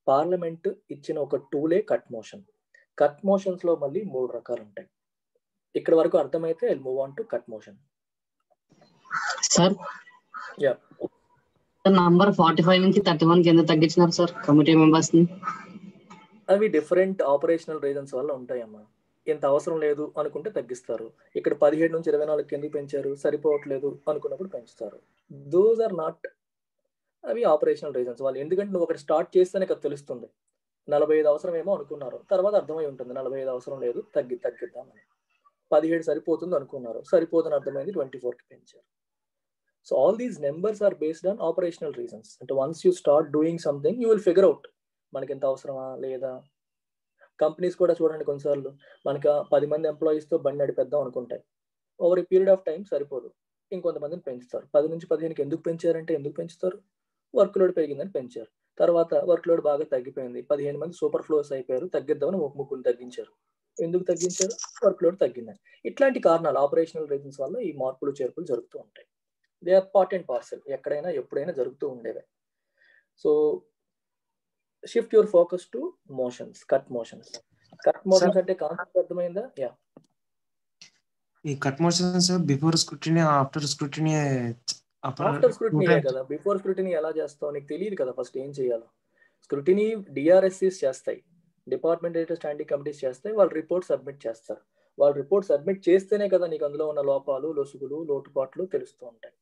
parliament ఇచ్చిన ఒక టూలే కట్ మోషన్. కట్ మోషన్స్ లో మళ్ళీ 3 రకాలు ఉంటాయి. ఇక్కడ వరకు అర్థమైతే I move on to cut motion. Sir yeah, number 45 నుంచి 31 కింద తగ్గించినారు సార్ కమిటీ మెంబర్స్ ని. అవి డిఫరెంట్ ఆపరేషనల్ రీజన్స్ వల్ల ఉంటాయమ్మా. ఇంత అవసరం లేదు అనుకుంటే తగ్గిస్తారు. ఇక్కడ 17 నుంచి 24 ఎందుకు పెంచారు, సరిపోవట్లేదు అనుకున్నప్పుడు పెంచుతారు. దోస్ ఆర్ నాట్, అవి ఆపరేషనల్ రీజన్స్ వాళ్ళు. ఎందుకంటే నువ్వు ఒకటి స్టార్ట్ చేస్తేనే కదా తెలుస్తుంది. 45 అవసరం ఏమో అనుకున్నారు, తర్వాత అర్థమై ఉంటుంది 45 అవసరం లేదు, తగ్గిద్దామని. 17 సరిపోతుంది అనుకున్నారు, సరిపోతుంది అర్థమైంది, 24కి పెంచారు. So all these numbers are based on operational reasons. అంటే once you start doing something you will figure out మనకి ఎంత అవసరమా లేదా. కంపెనీస్ కూడా చూడండి, కొన్నిసార్లు మనకి 10 మంది ఎంప్లాయీస్తో బండి నడిపేద్దాం అనుకుంటాయి. Over a period of time సరిపోదు, ఇంకొంతమందిని పెంచుతారు. 10 నుంచి 15కి ఎందుకు పెంచారంటే, ఎందుకు పెంచుతారు, వర్క్ లోడ్ పెరిగిందని పెంచారు. తర్వాత వర్క్ లోడ్ బాగా తగ్గిపోయింది, 15 మంది సూపర్ ఫ్లోస్ అయిపోయారు, తగ్గిద్దామని ముగ్గురు తగ్గించారు. ఎందుకు తగ్గించారు, వర్క్ లోడ్ తగ్గిందని. ఇట్లాంటి కారణాలు, ఆపరేషనల్ రీజన్స్ వల్ల ఈ మార్పులు చేర్పులు జరుగుతూ ఉంటాయి. They are part and parcel, ఎక్కడైనా ఎప్పుడైనా జరుగుతూ ఉండేవే. So shift your focus to motions, cut motions. Cut motions అంటే కాన్సెప్ట్ అర్థమైందా? యా, ఈ cut motions before scrutiny, after scrutiny. After స్క్రూటినీయే కదా. బిఫోర్ స్క్రూటినీ ఎలా చేస్తావు నీకు తెలియదు కదా, ఫస్ట్ ఏం చేయాలో. స్క్రూటినీ డిఆర్ఎస్సీస్ చేస్తాయి, డిపార్ట్మెంట్ రిలేటెడ్ స్టాండింగ్ కమిటీస్ చేస్తాయి, వాళ్ళు రిపోర్ట్ సబ్మిట్ చేస్తారు. వాళ్ళు రిపోర్ట్ సబ్మిట్ చేస్తేనే కదా నీకు అందులో ఉన్న లోపాలు, లొసుగులు, లోటుపాట్లు తెలుస్తూ ఉంటాయి.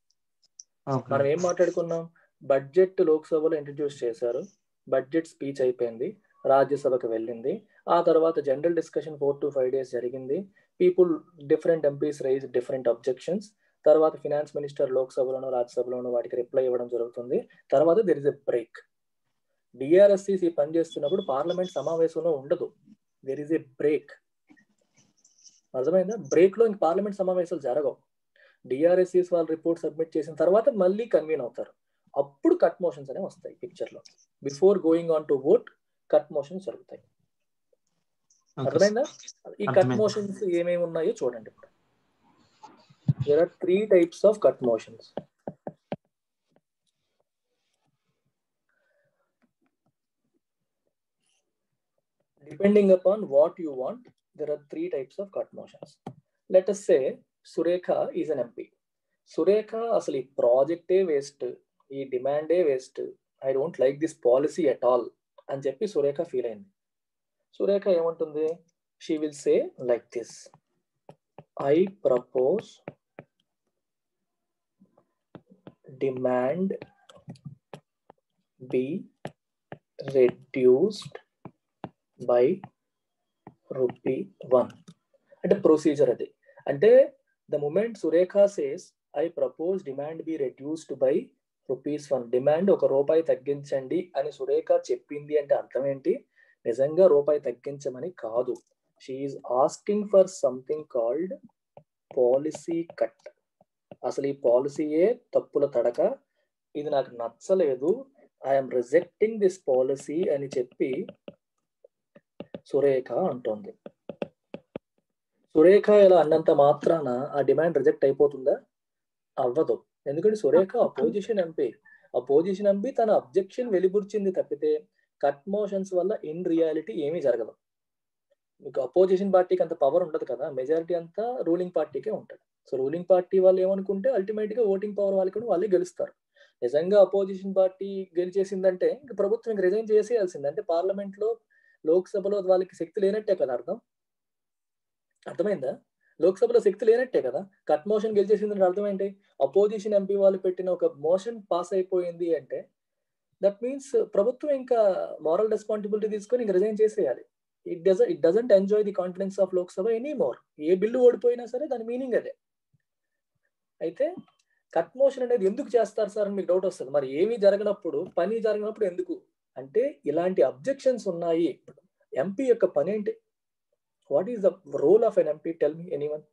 మనం ఏం మాట్లాడుకున్నాం, బడ్జెట్ లోక్సభలో ఇంట్రడ్యూస్ చేశారు, బడ్జెట్ స్పీచ్ అయిపోయింది, రాజ్యసభకు వెళ్ళింది, ఆ తర్వాత జనరల్ డిస్కషన్ 4 to 5 days జరిగింది. People, different MPs raise different objections. తర్వాత ఫినాన్స్ మినిస్టర్ లోక్సభలోనూ రాజ్యసభలోనూ వాటికి రిప్లై ఇవ్వడం జరుగుతుంది. తర్వాత there is a break. DRSCC పనిచేస్తున్నప్పుడు పార్లమెంట్ సమావేశంలో ఉండదు, దెర్ ఇస్ ఎ బ్రేక్. అర్థమైందా? బ్రేక్ లో ఇంక పార్లమెంట్ సమావేశాలు జరగవు. డిఆర్ఎస్సీస్ వాళ్ళు రిపోర్ట్ సబ్మిట్ చేసిన తర్వాత మళ్ళీ కన్వీన్ అవుతారు, అప్పుడు కట్ మోషన్స్ అనేవి వస్తాయి పిక్చర్ లో. Before going on to vote cut motions జరుగుతాయి. అర్థమైందా? ఈ కట్ మోషన్స్ ఏమేమి ఉన్నాయో చూడండి. ఇప్పుడు there are 3 types of cut motions. Depending upon what you want, there are 3 types of cut motions. Let us say Surekha is an MP. Surekha అసలు ఈ ప్రాజెక్టే వేస్ట్, ఈ డిమాండే waste, I don't like this policy at all అని చెప్పి Surekha feel అయింది. సురేఖ ఏమంటుంది? She will say like this, I propose demand be reduced by ₹1. అంటే ప్రొసీజర్ అది. అంటే the moment Surekha says I propose demand be reduced by ₹1, demand ₹1 తగ్గించండి అని సురేఖ చెప్పింది అంటే అర్థం ఏంటి? నిజంగా రూపాయి తగ్గించమని కాదు. She is asking for something called policy cut. అసలు ఈ పాలసీయే తప్పుల తడక, ఇది నాకు నచ్చలేదు, ఐఎమ్ రిజెక్టింగ్ దిస్ పాలసీ అని చెప్పి సురేఖ అంటోంది. సురేఖ ఇలా అన్నంత మాత్రాన ఆ డిమాండ్ రిజెక్ట్ అయిపోతుందా? అవ్వదు. ఎందుకంటే సురేఖ అపోజిషన్ ఎంపీ తన అబ్జెక్షన్ వెలిబుర్చింది తప్పితే కట్ మోషన్స్ వల్ల ఇన్ రియాలిటీ ఏమీ జరగదు. మీకు అపోజిషన్ పార్టీకి అంత పవర్ ఉండదు కదా, మెజారిటీ అంతా రూలింగ్ పార్టీకే ఉంటుంది. సో రూలింగ్ పార్టీ వాళ్ళు ఏమనుకుంటే అల్టిమేట్ గా ఓటింగ్ పవర్ వాళ్ళకి వాళ్ళే గెలుస్తారు. నిజంగా అపోజిషన్ పార్టీ గెలిచేసిందంటే ఇంకా ప్రభుత్వం ఇంకా రిజైన్ చేసేయాల్సిందే. అంటే పార్లమెంట్ లో, లోక్సభలో వాళ్ళకి శక్తి లేనట్టే కదా అర్థం. అర్థమైందా? లోక్సభలో శక్తి లేనట్టే కదా. కట్ మోషన్ గెలిచేసిందంటే అర్థం ఏంటి? అపోజిషన్ ఎంపీ వాళ్ళు పెట్టిన ఒక మోషన్ పాస్ అయిపోయింది అంటే దట్ మీన్స్ ప్రభుత్వం ఇంకా మారల్ రెస్పాన్సిబిలిటీ తీసుకొని ఇంకా రిజైన్ చేసేయాలి. It doesn't enjoy the confidence of Lok Sabha any more. A bill ఓడిపోయినా సరే దాని మీనింగ్ అదే. అయితే కట్ మోషన్ అనేది ఎందుకు చేస్తారు సార్ అని మీకు డౌట్ వస్తుంది. మరి ఏమీ జరగనప్పుడు, పని జరగనప్పుడు ఎందుకు అంటే ఇలాంటి అబ్జెక్షన్స్ ఉన్నాయి. ఎంపీ యొక్క పని ఏంటి? What is the role of an MP? Tell me anyone.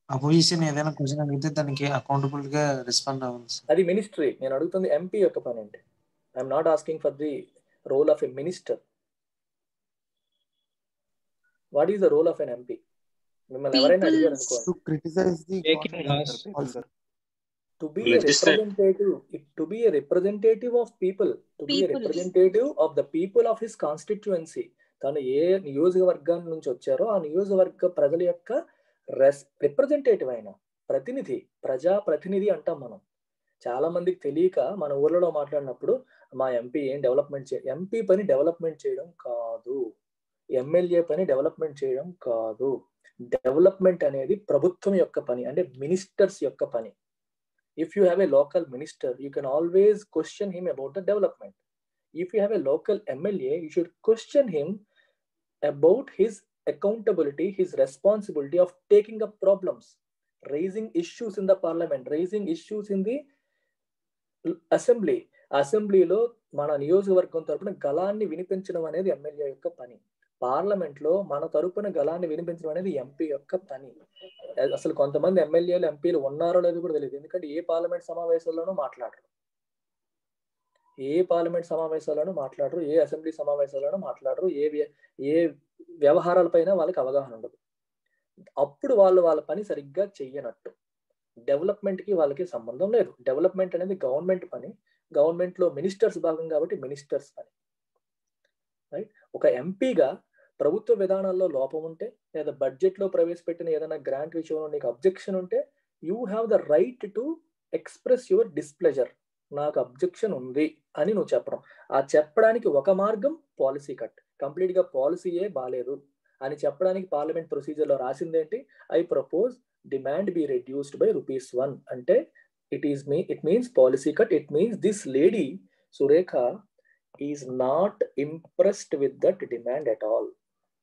Opposition ఏదైనా క్వశ్చన్ అడిగితే దానికి అకౌంటబుల్ గా రెస్పాండ్ అవ్వాలి. అది మినిస్ట్రీ. నేను అడుగుతుంది ఎంపీ యొక్క పని ఏంటి? I'm not asking for the role of a minister. What is the role of an MP? మిమ్మల్ని ఎవరైనా అడిగారు అనుకోండి, to criticize the to be a representative of people, to be a representative of the people of his constituency. తను ఏ నియోజకవర్గం నుంచి వచ్చారో ఆ నియోజకవర్గ ప్రజల యొక్క రిప్రజెంటేటివ్ అయిన ప్రతినిధి, ప్రజా ప్రతినిధి అంటాం మనం. చాలా మందికి తెలియక మన ఊర్లలో మాట్లాడినప్పుడు మా ఎంపీ ఏం డెవలప్మెంట్ ఎంపీ పని డెవలప్మెంట్ చేయడం కాదు, ఎమ్మెల్యే పని డెవలప్మెంట్ చేయడం కాదు. డెవలప్మెంట్ అనేది ప్రభుత్వం యొక్క పని, అంటే మినిస్టర్స్ యొక్క పని. If you have a local minister, you can always question him about the development. If you have a local MLA, you should question him about his accountability, his responsibility of taking up problems, raising issues in the parliament, raising issues in the assembly. అసెంబ్లీలో మన నియోజకవర్గం తరపున గళాన్ని వినిపించడం అనేది MLA యొక్క పని. Parliament లో మన తరపున గళాన్ని వినిపించడం అనేది ఎంపీ యొక్క పని. అసలు కొంతమంది ఎమ్మెల్యేలు, ఎంపీలు ఉన్నారో లేదో కూడా తెలియదు. ఎందుకంటే ఏ పార్లమెంట్ సమావేశాల్లోనూ మాట్లాడరు, ఏ అసెంబ్లీ సమావేశాల్లోనూ మాట్లాడరు, ఏ వ్యవహారాలపైన వాళ్ళకి అవగాహన ఉండదు. అప్పుడు వాళ్ళ పని సరిగ్గా చెయ్యనట్టు. డెవలప్మెంట్ కి వాళ్ళకి సంబంధం లేదు. డెవలప్మెంట్ అనేది గవర్నమెంట్ పని. గవర్నమెంట్ లో మినిస్టర్స్ భాగం కాబట్టి మినిస్టర్స్ పని. రైట్? ఒక ఎంపీగా ప్రభుత్వ విధానాల్లో లోపం ఉంటే, లేదా బడ్జెట్ లో ప్రవేశపెట్టిన ఏదైనా గ్రాంట్ విషయంలో నీకు అబ్జెక్షన్ ఉంటే, you have the right to express your displeasure. నాకు అబ్జెక్షన్ ఉంది అని నువ్వు చెప్పడం. ఆ చెప్పడానికి ఒక మార్గం పాలసీ కట్. కంప్లీట్ గా పాలసీయే బాలేదు అని చెప్పడానికి పార్లమెంట్ ప్రొసీజర్ లో రాసిందేంటి? I propose demand be reduced by ₹1. అంటే it means policy cut. It means this lady Surekha is not impressed with that demand at all.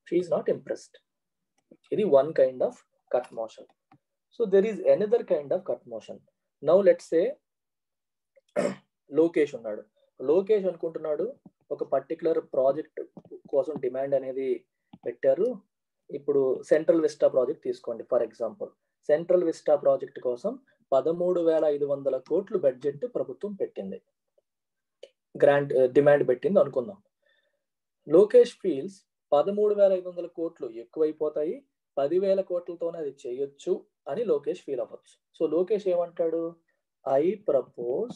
She is not impressed. It is one kind of cut motion. So there is another kind of cut motion. Now let's say Lokesh ఉన్నాడు. లోకేష్ అనుకుంటున్నాడు ఒక particular project కోసం demand అనేది పెట్టారు. ఇప్పుడు central vista project తీసుకోండి for example. Central vista project కోసం 13,500 కోట్లు బడ్జెట్ ప్రభుత్వం పెట్టింది, గ్రాంట్ డిమాండ్ పెట్టింది అనుకుందాం. లోకేష్ ఫీల్స్ 13,500 కోట్లు ఎక్కువైపోతాయి, 10,000 కోట్లతోనే అది చేయొచ్చు అని లోకేష్ ఫీల్ అవ్వచ్చు. సో లోకేష్ ఏమంటాడు? I propose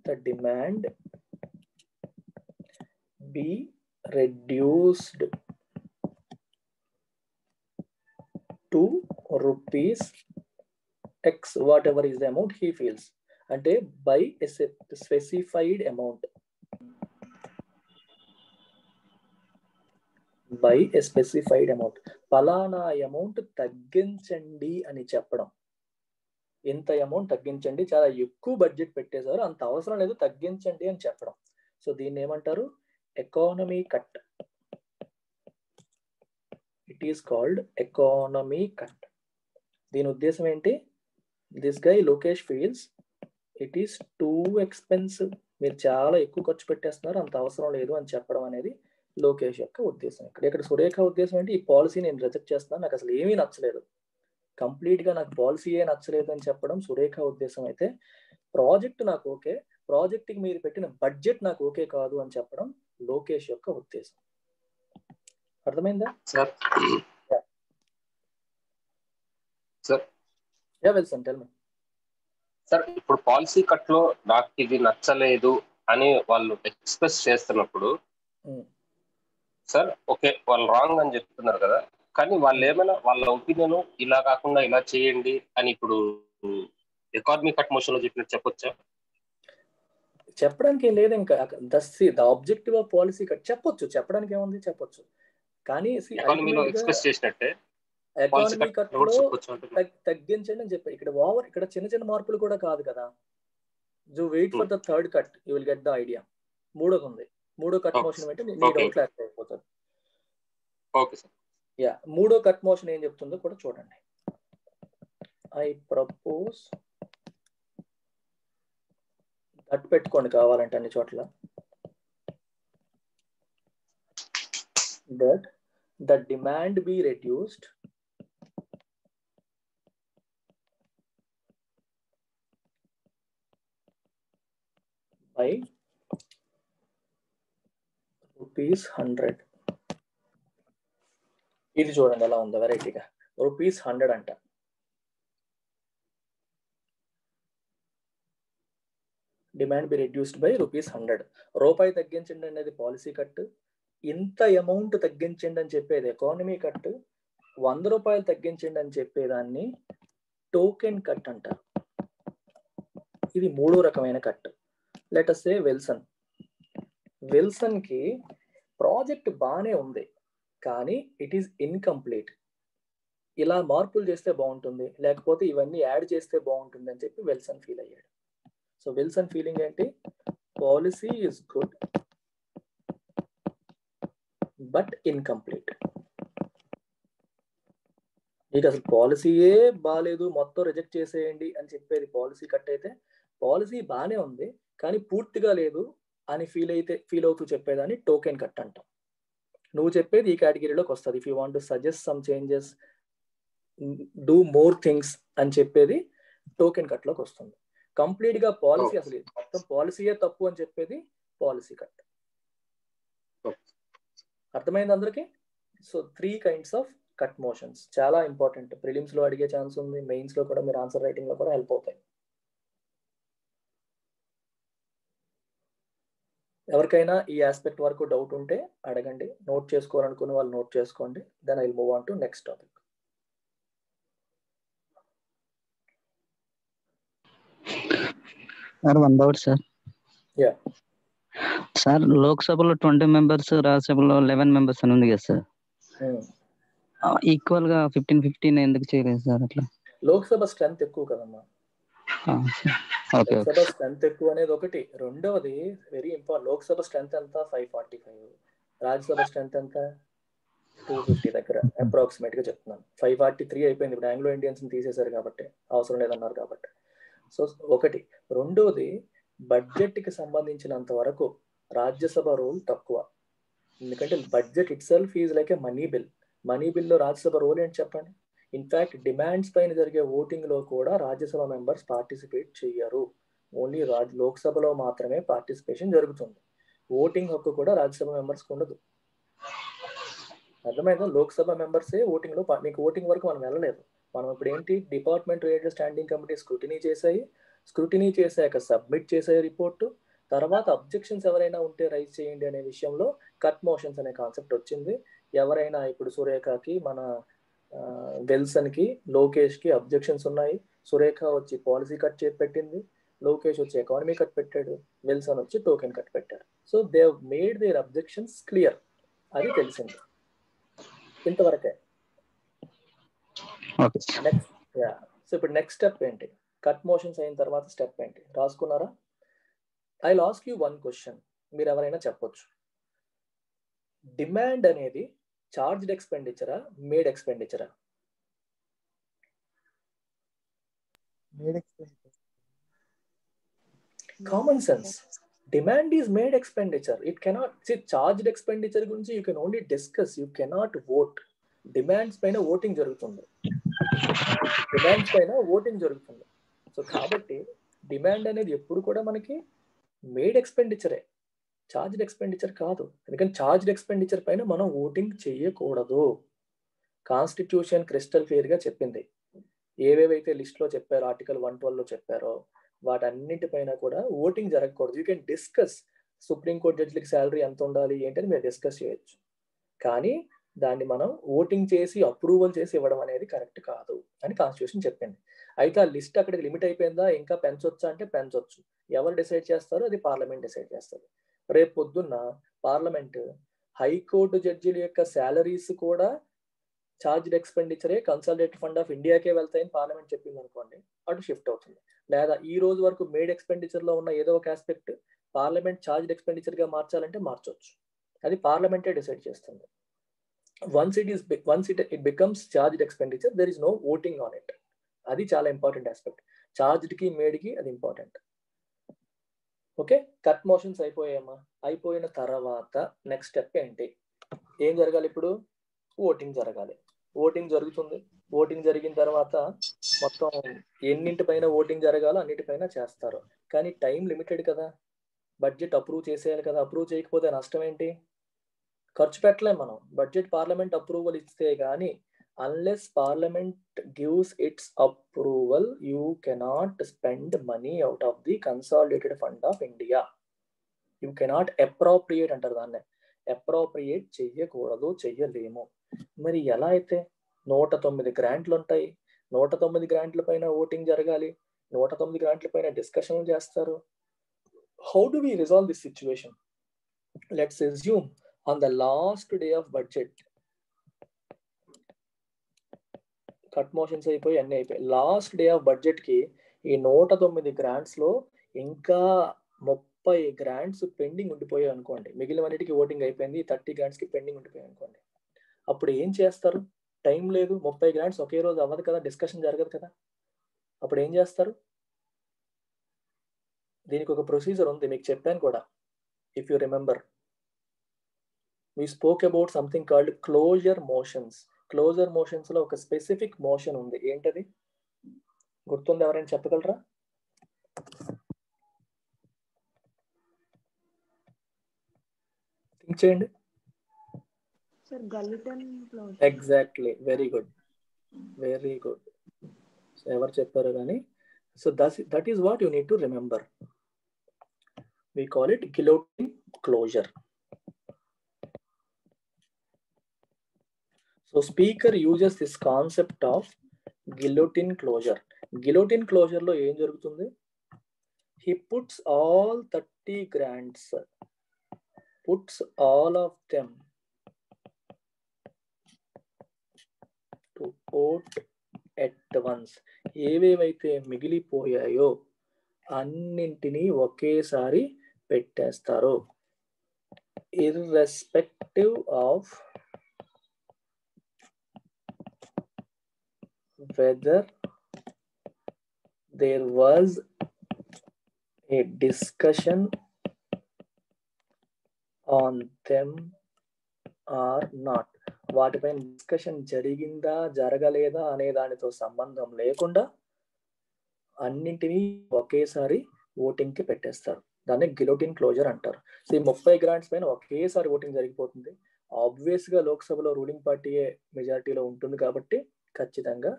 the demand be reduced to rupees X, whatever is the amount he feels. అంటే by a specified amount. By a specified amount. పలానా అమౌంట్ తగ్గించండి అని చెప్పడం. ఇంత అమౌంట్ తగ్గించండి, చాలా ఎక్కువ బడ్జెట్ పెట్టేశారు, అంత అవసరం లేదు, తగ్గించండి అని చెప్పడం. సో దీన్ని ఏమంటారు? Economy cut. It is called economy cut. దీని ఉద్దేశం ఏంటి? This guy Lokesh feels it is too expensive, మీరు చాలా ఎక్కువ ఖర్చు పెట్టేస్తున్నారు, అంత అవసరం లేదు అని చెప్పడం అనేది లోకేష్ యొక్క ఉద్దేశం. ఇక్కడ సురేఖ ఉద్దేశం ఏంటి? ఈ పాలసీ నేను రిజెక్ట్ చేస్తున్నాను, నాకు అసలు ఏమీ నచ్చలేదు, కంప్లీట్ గా నాకు పాలసీయే నచ్చలేదు అని చెప్పడం సురేఖ ఉద్దేశం అయితే, ప్రాజెక్ట్ నాకు ఓకే, ప్రాజెక్ట్ కి మీరు పెట్టిన బడ్జెట్ నాకు ఓకే కాదు అని చెప్పడం లోకేష్ యొక్క ఉద్దేశం. అర్థమైందా? Sir Welson tell me. Sir ఇప్పుడు పాలసీ కట్ లో నాకు ఇది నచ్చలేదు అని వాళ్ళు ఎక్స్ప్రెస్ చేస్తున్నప్పుడు సార్ ఓకే వాళ్ళు రాంగ్ అని చెప్తున్నారు కదా, కానీ వాళ్ళు ఏమైనా వాళ్ళ ఒపీనియన్ ఇలా కాకుండా ఇలా చేయండి అని ఇప్పుడు ఎకానమీ కట్ మోషన్ లో చెప్పినట్టు చెప్పొచ్చా? చెప్పడానికి ఏం లేదు, ఇంకా the objective of policy cut చెప్పొచ్చు, చెప్పడానికి ఏముంది, చెప్పొచ్చు. కానీ ఎకానమీలో ఎక్స్ప్రెస్ చేసినట్టే ఎకానమీ కట్ లో తగ్గించండి అని చెప్పి ఇక్కడ చిన్న చిన్న మార్పులు కూడా కాదు కదా. So wait for the third cut, you will get the idea. మూడోది ఉంది, మూడో కట్ మోషన్ అంటే నీ డౌట్ క్లారిఫై అయిపోతుంది. Okay sir. యా, మూడో కట్ మోషన్ ఏం చెప్తుందో కూడా చూడండి. ఐ ప్రపోజ్ కట్ పెట్టుకోండి కావాలంటే అన్ని చోట్ల. That the demand be reduced by ₹100. ఇది చూడండి ఎలా ఉందో వెరైటీగా, ₹100 అంట. Demand be reduced by ₹100. రూపాయి తగ్గించండి అనేది పాలసీ కట్, ఇంత అమౌంట్ తగ్గించండి అని చెప్పేది ఎకానమీ కట్, ₹100 తగ్గించండి అని చెప్పేదాన్ని టోకెన్ కట్ అంటారు. ఇది మూడో రకమైన cut. Let us say Wilson కి ప్రాజెక్ట్ బాగానే ఉంది, కానీ ఇట్ ఈస్ ఇన్కంప్లీట్, ఇలా మార్పులు చేస్తే బాగుంటుంది, లేకపోతే ఇవన్నీ యాడ్ చేస్తే బాగుంటుంది అని చెప్పి విల్సన్ ఫీల్ అయ్యాడు. సో విల్సన్ ఫీలింగ్ ఏంటి? Policy is good but incomplete. మీకు అసలు పాలసీయే బాగాలేదు, మొత్తం రిజెక్ట్ చేసేయండి అని చెప్పేది పాలసీ కట్ అయితే, పాలసీ బాగానే ఉంది కానీ పూర్తిగా లేదు అని ఫీల్ అవుతూ చెప్పేదాన్ని టోకెన్ కట్ అంటాం. నువ్వు చెప్పేది ఈ కేటగిరీలోకి వస్తుంది. If you want to suggest some changes, do more things అని చెప్పేది టోకెన్ కట్ లోకి వస్తుంది. కంప్లీట్ గా పాలసీ అసలు మొత్తం పాలసీయే తప్పు అని చెప్పేది పాలసీ కట్. అర్థమైంది అందరికి? So 3 kinds of cut motions చాలా ఇంపార్టెంట్. ప్రిలిమ్స్ లో అడిగే ఛాన్స్ ఉంది, మెయిన్స్ లో కూడా, మీరు ఆన్సర్ రైటింగ్ లో కూడా హెల్ప్ అవుతాయి. ఎవరికైనా ఈ ఆస్పెక్ట్ వరకు డౌట్ ఉంటే అడగండి, నోట్ చేసుకోవాలనుకునే వాళ్ళు నోట్ చేసుకోండి. Then I will move on to next topic. Sir one doubt sir. Yeah sir, లోక్సభలో 20 members, రాజ్యసభలో 11 members అని ఉంది కదా సార్, ఈక్వల్ గా 15-15 ఎందుకు చేయలేదు సార్ అట్లా? లోక్సభ స్ట్రెంత్ ఎక్కువ కదమ్మా. లోక్సభ స్ట్రెంత్ ఎక్కువ అనేది ఒకటి. రెండవది వెరీ ఇంపార్టెంట్, లోక్సభ స్ట్రెంత్ ఎంత? 545. రాజ్యసభ స్ట్రెంత్ ఎంత? 250 దగ్గర అప్రాక్సిమేట్ గా చెప్తున్నాను. 543 అయిపోయింది ఇప్పుడు, ఆంగ్లో ఇండియన్స్ తీసేశారు కాబట్టి, అవసరం లేదన్నారు కాబట్టి. సో ఒకటి. రెండోది బడ్జెట్ కి సంబంధించినంత వరకు రాజ్యసభ రోల్ తక్కువ, ఎందుకంటే budget it self is like A money bill. Money బిల్లో రాజ్యసభ రోల్ ఏంటి చెప్పండి? ఇన్ఫాక్ట్ డిమాండ్స్ పైన జరిగే ఓటింగ్ లో కూడా రాజ్యసభ మెంబర్స్ పార్టిసిపేట్ చెయ్యరు. ఓన్లీ లోక్సభలో మాత్రమే పార్టిసిపేషన్ జరుగుతుంది. ఓటింగ్ హక్కు కూడా రాజ్యసభ మెంబర్స్ ఉండదు. అర్థమైందా? లోక్సభ మెంబర్సే ఓటింగ్ లో, మీకు ఓటింగ్ వరకు మనం వెళ్ళలేదు. మనం ఇప్పుడు ఏంటి, department rate standing committee scrutiny చేశాయి, స్క్రూటినీ చేశాక సబ్మిట్ చేసే రిపోర్టు, తర్వాత అబ్జెక్షన్స్ ఎవరైనా ఉంటే రైజ్ చేయండి అనే విషయంలో కట్ మోషన్స్ అనే కాన్సెప్ట్ వచ్చింది. ఎవరైనా ఇప్పుడు సురేఖకి, మన వెల్సన్కి, లోకేష్కి అబ్జెక్షన్స్ ఉన్నాయి. సురేఖ వచ్చి పాలసీ కట్ చేసి పెట్టింది, లోకేష్ వచ్చి ఎకానమీ కట్ పెట్టాడు, విల్సన్ వచ్చి టోకెన్ కట్ పెట్టారు. So they made their objections clear, అది తెలిసింది ఇంతవరకే. నెక్స్ట్ సో ఇప్పుడు నెక్స్ట్ స్టెప్ ఏంటి? కట్ మోషన్స్ అయిన తర్వాత స్టెప్ ఏంటి రాసుకున్నారా? I ask you one question, మీరు ఎవరైనా చెప్పొచ్చు. డిమాండ్ అనేది చార్జ్డ్ ఎక్స్పెండిచరా, మేడ్ ఎక్స్పెండిచరా? Common sense. Demand is made expenditure. It cannot, see, charged expenditure గురించి you can only discuss, you cannot vote. Demands పైన ఓటింగ్ జరుగుతుంది, డిమాండ్స్ పైన ఓటింగ్ జరుగుతుంది. సో కాబట్టి డిమాండ్ అనేది ఎప్పుడు కూడా మనకి మేడ్ ఎక్స్పెండిచరే, చార్జ్డ్ ఎక్స్పెండిచర్ కాదు. ఎందుకంటే చార్జ్డ్ ఎక్స్పెండిచర్ పైన మనం ఓటింగ్ చేయకూడదు. కాన్స్టిట్యూషన్ క్రిస్టల్ క్లియర్ గా చెప్పింది. ఏవేవైతే లిస్ట్ లో చెప్పారో, ఆర్టికల్ 112లో చెప్పారో, వాటన్నిటిపైన కూడా ఓటింగ్ జరగకూడదు. యూ కెన్ డిస్కస్ సుప్రీంకోర్టు జడ్జిలకి శాలరీ ఎంత ఉండాలి ఏంటని మీరు డిస్కస్ చేయొచ్చు, కానీ దాన్ని మనం ఓటింగ్ చేసి అప్రూవల్ చేసి ఇవ్వడం అనేది కరెక్ట్ కాదు అని కాన్స్టిట్యూషన్ చెప్పింది. అయితే ఆ లిస్ట్ అక్కడికి లిమిట్ అయిపోయిందా, ఇంకా పెంచొచ్చా అంటే పెంచొచ్చు. ఎవరు డిసైడ్ చేస్తారో అది పార్లమెంట్ డిసైడ్ చేస్తారు. రేపు పొద్దున్న పార్లమెంట్ హైకోర్టు జడ్జిల యొక్క శాలరీస్ కూడా చార్జ్డ్ ఎక్స్పెండిచరే, కన్సాలిడేటెడ్ ఫండ్ ఆఫ్ ఇండియాకే వెళ్తాయని పార్లమెంట్ చెప్పింది అనుకోండి, అటు షిఫ్ట్ అవుతుంది. లేదా ఈ రోజు వరకు మేడ్ ఎక్స్పెండిచర్ లో ఉన్న ఏదో ఒక ఆస్పెక్ట్ పార్లమెంట్ చార్జ్డ్ ఎక్స్పెండిచర్ గా మార్చాలంటే మార్చొచ్చు. అది పార్లమెంటే డిసైడ్ చేస్తుంది. once it becomes charged expenditure, there is no voting on it. అది చాలా ఇంపార్టెంట్ ఆస్పెక్ట్. చార్జ్డ్ కి మేడ్ కి అది ఇంపార్టెంట్. ఓకే, కట్ మోషన్స్ అయిపోయామా? అయిపోయిన తర్వాత నెక్స్ట్ స్టెప్ ఏంటి? ఏం జరగాలి? ఇప్పుడు ఓటింగ్ జరగాలి. ఓటింగ్ జరుగుతుంది. ఓటింగ్ జరిగిన తర్వాత మొత్తం ఎన్నింటిపైన ఓటింగ్ జరగాలో అన్నిటిపైన చేస్తారు. కానీ టైం లిమిటెడ్ కదా, బడ్జెట్ అప్రూవ్ చేసేయాలి కదా. అప్రూవ్ చేయకపోతే నష్టం ఏంటి? ఖర్చు పెట్టలేం మనం. బడ్జెట్ పార్లమెంట్ అప్రూవల్ ఇస్తే గానీ, unless parliament gives its approval, you cannot spend money out of the consolidated fund of India. You cannot appropriate అంటారు దాన్నే. అప్రోప్రియేట్ చెయ్యకూడదు, చెయ్యలేము. మరి ఎలా అయితే 109 గ్రాంట్లు ఉంటాయి, 109 గ్రాంట్ల పైన ఓటింగ్ జరగాలి, 109 గ్రాంట్ల పైన డిస్కషన్లు చేస్తారు. How do we resolve this situation? Let's assume on the last day of budget, cut motions అయిపోయి అన్ని అయిపోయి, లాస్ట్ డే ఆఫ్ బడ్జెట్ కి ఈ 109 గ్రాంట్స్ లో ఇంకా 30 గ్రాంట్స్ పెండింగ్ ఉండిపోయాయి అనుకోండి. మిగిలినన్నిటికీ ఓటింగ్ అయిపోయింది, 30 గ్రాంట్స్ కి పెండింగ్ ఉండిపోయాయి అనుకోండి. అప్పుడు ఏం చేస్తారు? టైం లేదు, 30 గ్రాంట్స్ ఒకే రోజు అవ్వదు కదా, డిస్కషన్ జరగదు కదా. అప్పుడు ఏం చేస్తారు? దీనికి ఒక ప్రొసీజర్ ఉంది, మీకు చెప్పాను కూడా. If you remember, we spoke about something called closure motions. Closure motions లో ఒక స్పెసిఫిక్ మోషన్ ఉంది. ఏంటది గుర్తుంది? ఎవరైనా చెప్పగలరా? థింక్ చేయండి. Exactly, very good, very good. So ఎవరు చెప్పారు కానీ, so that is what you need to remember. we call it guillotine closure. So speaker uses this concept of guillotine closure. Guillotine closure lo em jarugutundi? He puts all 30 grants, puts all of them to vote at once. ఏవేవైతే మిగిలిపోయాయో అన్నింటినీ ఒకేసారి పెట్టేస్తారు, irrespective of whether there was a discussion on them or not. వాటిపైన discussion జరిగిందా జరగలేదా అనే దానితో సంబంధం లేకుండా అన్నింటినీ ఒకేసారి ఓటింగ్ కి పెట్టేస్తారు. దాన్ని గిలోటిన్ క్లోజర్ అంటారు. సో ఈ 30 గ్రాంట్స్ పైన ఒకేసారి ఓటింగ్ జరిగిపోతుంది. ఆబ్వియస్ గా లోక్సభలో రూలింగ్ పార్టీయే మెజారిటీలో ఉంటుంది కాబట్టి ఖచ్చితంగా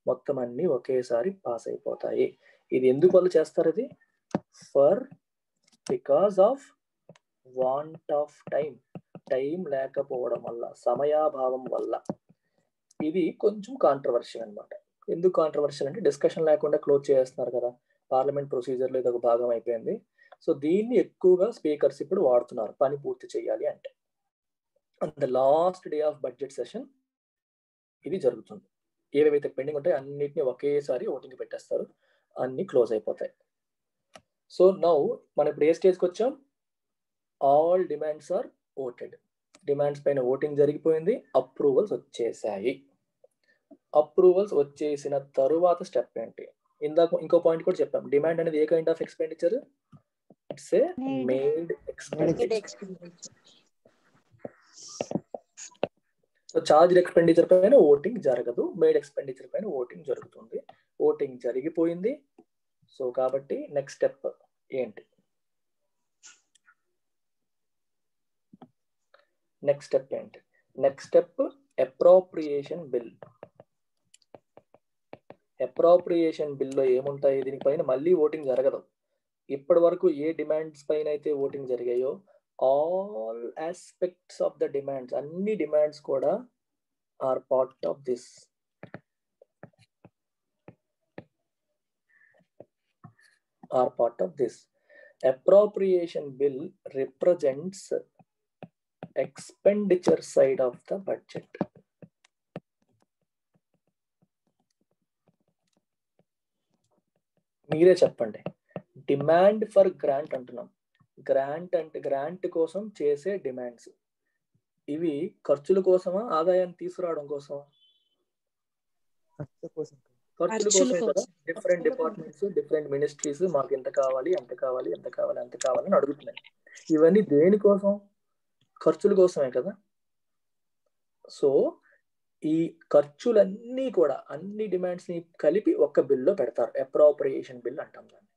మొత్తం అన్ని ఒకేసారి పాస్ అయిపోతాయి. ఇది ఎందుకు వాళ్ళు చేస్తారు? ఇది for because of want of time లేకపోవడం వల్ల, సమయాభావం వల్ల. ఇది కొంచెం కాంట్రవర్షియల్ అనమాట. ఎందుకు కాంట్రవర్షియల్ అంటే డిస్కషన్ లేకుండా క్లోజ్ చేస్తున్నారు కదా, పార్లమెంట్ ప్రొసీజర్లో ఇది ఒక భాగం అయిపోయింది. సో దీన్ని ఎక్కువగా స్పీకర్స్ ఇప్పుడు వాడుతున్నారు పని పూర్తి చేయాలి అంటే. On the last day of budget session ఇది జరుగుతుంది. ఏవేవైతే పెండింగ్ ఉంటాయో అన్నిటిని ఒకేసారి ఓటింగ్ పెట్టేస్తారు, అన్ని క్లోజ్ అయిపోతాయి. సో నౌ మనం ఇప్పుడు ఏ స్టేజ్కి వచ్చాం? All demands are voted. Demands పైన ఓటింగ్ జరిగిపోయింది, అప్రూవల్స్ వచ్చేసాయి. అప్రూవల్స్ వచ్చేసిన తరువాత స్టెప్ ఏంటి? ఇందాక ఇంకో పాయింట్ కూడా చెప్పాం, డిమాండ్ అనేది ఏ kind of expenditure? It's a made expenditure. So charge expenditure పైన ఓటింగ్ జరగదు, మేడ్ ఎక్స్పెండిచర్ పైన ఓటింగ్ జరుగుతుంది. ఓటింగ్ జరిగిపోయింది. సో కాబట్టి నెక్స్ట్ స్టెప్ ఏంటి? Next step appropriation bill. Appropriation బిల్లో ఏముంటాయి? దీనిపైన మళ్ళీ ఓటింగ్ జరగదు. ఇప్పటి వరకు ఏ డిమాండ్స్ పైన అయితే ఓటింగ్ జరిగాయో all aspects of the demands, అన్ని డిమాండ్స్ కూడా are part of this. Appropriation bill represents expenditure side of the budget. మీరే చెప్పండి. డిమాండ్ ఫర్ గ్రాంట్ అంటున్నాం. గ్రాంట్ అంటే గ్రాంట్ కోసం చేసే డిమాండ్స్. ఇవి ఖర్చుల కోసమా, ఆదాయాన్ని తీసుకురావడం కోసమా? ఖర్చుల కోసమే కదా. డిఫరెంట్ డిపార్ట్మెంట్స్, డిఫరెంట్ మినిస్ట్రీస్ మాకు ఎంత కావాలి, అంత కావాలి, ఎంత కావాలి, అంత కావాలని అడుగుతున్నాయి. ఇవన్నీ దేనికోసం? ఖర్చుల కోసమే కదా. సో ఈ ఖర్చులన్నీ కూడా, అన్ని డిమాండ్స్ ని కలిపి ఒక్క బిల్లో పెడతారు, అప్రోప్రియేషన్ బిల్ అంటాం దాన్ని.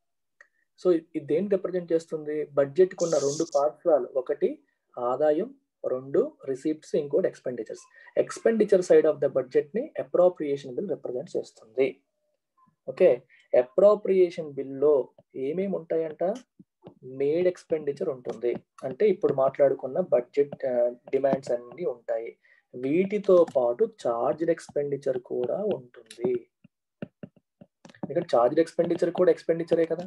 సో ఇది దేన్ని రిప్రజెంట్ చేస్తుంది? బడ్జెట్ కున్న రెండు పార్శ్వాలు, ఒకటి ఆదాయం, రెండు రిసీప్ట్స్, ఇంకోటి expenditures. Expenditure side of the budget ని అప్రోప్రియేషన్ బిల్ రిప్రజెంట్ చేస్తుంది. ఓకే, అప్రోప్రియేషన్ బిల్లో ఏమేమి ఉంటాయంట? మేడ్ ఎక్స్పెండిచర్ ఉంటుంది, అంటే ఇప్పుడు మాట్లాడుకున్న బడ్జెట్ డిమాండ్స్ అన్ని ఉంటాయి. వీటితో పాటు చార్జ్డ్ ఎక్స్పెండిచర్ కూడా ఉంటుంది. ఇక్కడ చార్జ్డ్ ఎక్స్పెండిచర్ కూడా ఎక్స్పెండిచరే కదా,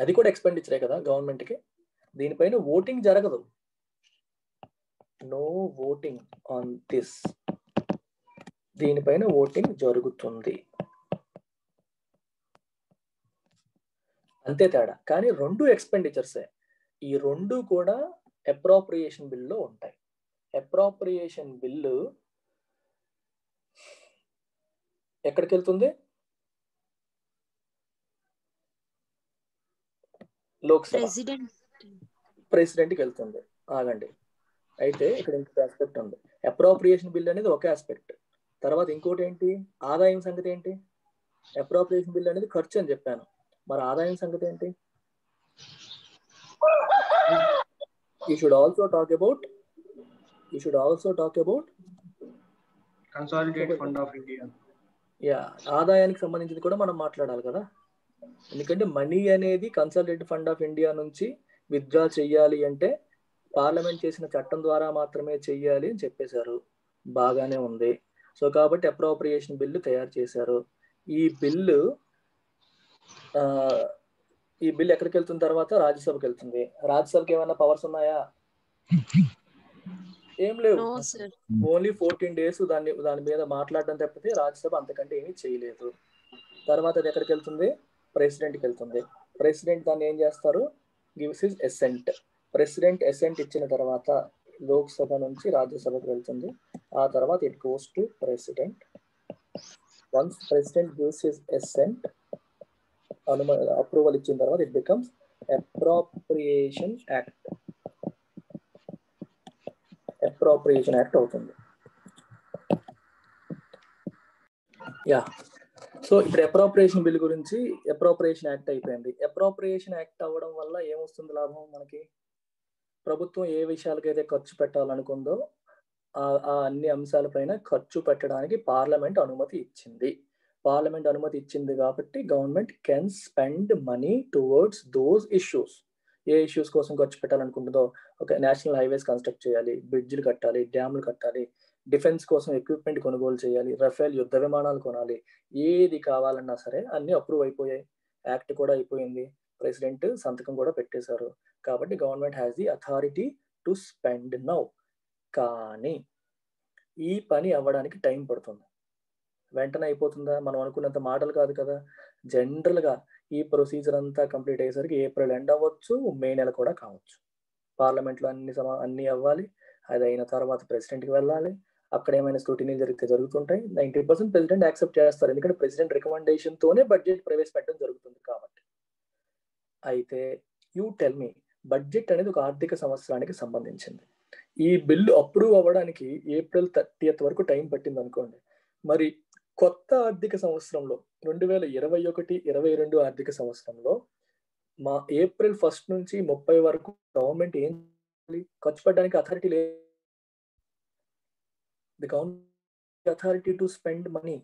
అది కూడా ఎక్స్పెండిచరే కదా గవర్నమెంట్కి. దీనిపైన ఓటింగ్ జరగదు, నో ఓటింగ్ ఆన్ దిస్. దీనిపైన ఓటింగ్ జరుగుతుంది, అంతే తేడా. కానీ రెండు ఎక్స్పెండిచర్సే. ఈ రెండు కూడా అప్రోప్రియేషన్ బిల్లో ఉంటాయి. అప్రోప్రియేషన్ బిల్లు ఎక్కడికి వెళ్తుంది? లోక్సభ, ప్రెసిడెంట్కి వెళ్తుంది. ఆగండి, అయితే ఇక్కడ ఇంకొక ఆస్పెక్ట్ ఉంది. అప్రోప్రియేషన్ బిల్ అనేది ఒక ఆస్పెక్ట్. తర్వాత ఇంకోటి ఏంటి? ఆదాయం సంగతి ఏంటి? అప్రోప్రియేషన్ బిల్ అనేది ఖర్చు అని చెప్పాను, మరి ఆదాయం సంగతి ఏంటి? You should also talk about consolidated fund of India. ఆదాయానికి సంబంధించింది కూడా మనం మాట్లాడాలి కదా, ఎందుకంటే మనీ అనేది కన్సాలిడేటెడ్ ఫండ్ ఆఫ్ ఇండియా నుంచి విత్డ్రా చెయ్యాలి అంటే పార్లమెంట్ చేసిన చట్టం ద్వారా మాత్రమే చెయ్యాలి అని చెప్పేశారు. బాగానే ఉంది. సో కాబట్టి అప్రోప్రియేషన్ బిల్లు తయారు చేశారు. ఈ బిల్లు ఎక్కడికి వెళ్తున్న తర్వాత రాజ్యసభకి వెళ్తుంది. రాజ్యసభకి ఏమైనా పవర్స్ ఉన్నాయా? ఏం లేవు. ఓన్లీ 14 days దాని మీద మాట్లాడడం తప్పితే రాజ్యసభ అంతకంటే ఏమీ చేయలేదు. తర్వాత అది ఎక్కడికి వెళ్తుంది? ప్రెసిడెంట్కి వెళ్తుంది. ప్రెసిడెంట్ దాన్ని ఏం చేస్తారు? Gives his assent. President assent ఇచ్చిన తర్వాత లోక్సభ నుంచి రాజ్యసభకి వెళ్తుంది. ఆ తర్వాత it goes to president. Once president gives his assent, approval ఇచ్చిన తర్వాత it becomes appropriation act. Appropriation act అవుతుంది. సో ఇప్పుడు అప్రోప్రియేషన్ బిల్ గురించి, అప్రోప్రియేషన్ యాక్ట్ అయిపోయింది. అప్రోప్రియేషన్ యాక్ట్ అవ్వడం వల్ల ఏమొస్తుంది లాభం మనకి? ప్రభుత్వం ఏ విషయాలకైతే ఖర్చు పెట్టాలనుకుందో ఆ అన్ని అంశాలపైన ఖర్చు పెట్టడానికి పార్లమెంట్ అనుమతి ఇచ్చింది. పార్లమెంట్ అనుమతి ఇచ్చింది కాబట్టి government can spend money towards those issues. A issues కోసం ఖర్చు పెట్టాలనుకుంటుందో, ఒక నేషనల్ హైవేస్ కన్స్ట్రక్ట్ చేయాలి, బ్రిడ్జ్లు కట్టాలి, డ్యామ్లు కట్టాలి, డిఫెన్స్ కోసం ఎక్విప్మెంట్ కొనుగోలు చేయాలి, రఫేల్ యుద్ధ విమానాలు కొనాలి, ఏది కావాలన్నా సరే అన్ని అప్రూవ్ అయిపోయాయి. యాక్ట్ కూడా అయిపోయింది, ప్రెసిడెంట్ సంతకం కూడా పెట్టేశారు. కాబట్టి government has the authority to spend now. కానీ ఈ పని అవ్వడానికి టైం పడుతుంది. వెంటనే అయిపోతుందా? మనం అనుకున్నంత మాటలు కాదు కదా. జనరల్గా ఈ ప్రొసీజర్ అంతా కంప్లీట్ అయ్యేసరికి ఏప్రిల్ ఎండ్ అవ్వచ్చు, మే నెల కూడా కావచ్చు. పార్లమెంట్లో అన్ని అవ్వాలి. అది అయిన తర్వాత ప్రెసిడెంట్కి వెళ్ళాలి. అక్కడ ఏమైనా స్క్రూటినీ జరిగితే జరుగుతుంటాయి. 90% ప్రెసిడెంట్ యాక్సెప్ట్ చేస్తారు, ఎందుకంటే ప్రెసిడెంట్ రికమెండేషన్తోనే బడ్జెట్ ప్రవేశపెట్టడం జరుగుతుంది కాబట్టి. అయితే యూ టెల్ మీ, బడ్జెట్ అనేది ఒక ఆర్థిక సంవత్సరానికి సంబంధించింది. ఈ బిల్లు అప్రూవ్ అవ్వడానికి ఏప్రిల్ 30th వరకు టైం పట్టింది అనుకోండి. మరి కొత్త ఆర్థిక సంవత్సరంలో 2021-22 ఆర్థిక సంవత్సరంలో మా ఏప్రిల్ 1 నుంచి 30 వరకు గవర్నమెంట్ ఏం ఖర్చు పెట్టడానికి అథారిటీ లేదు. The government authority to spend money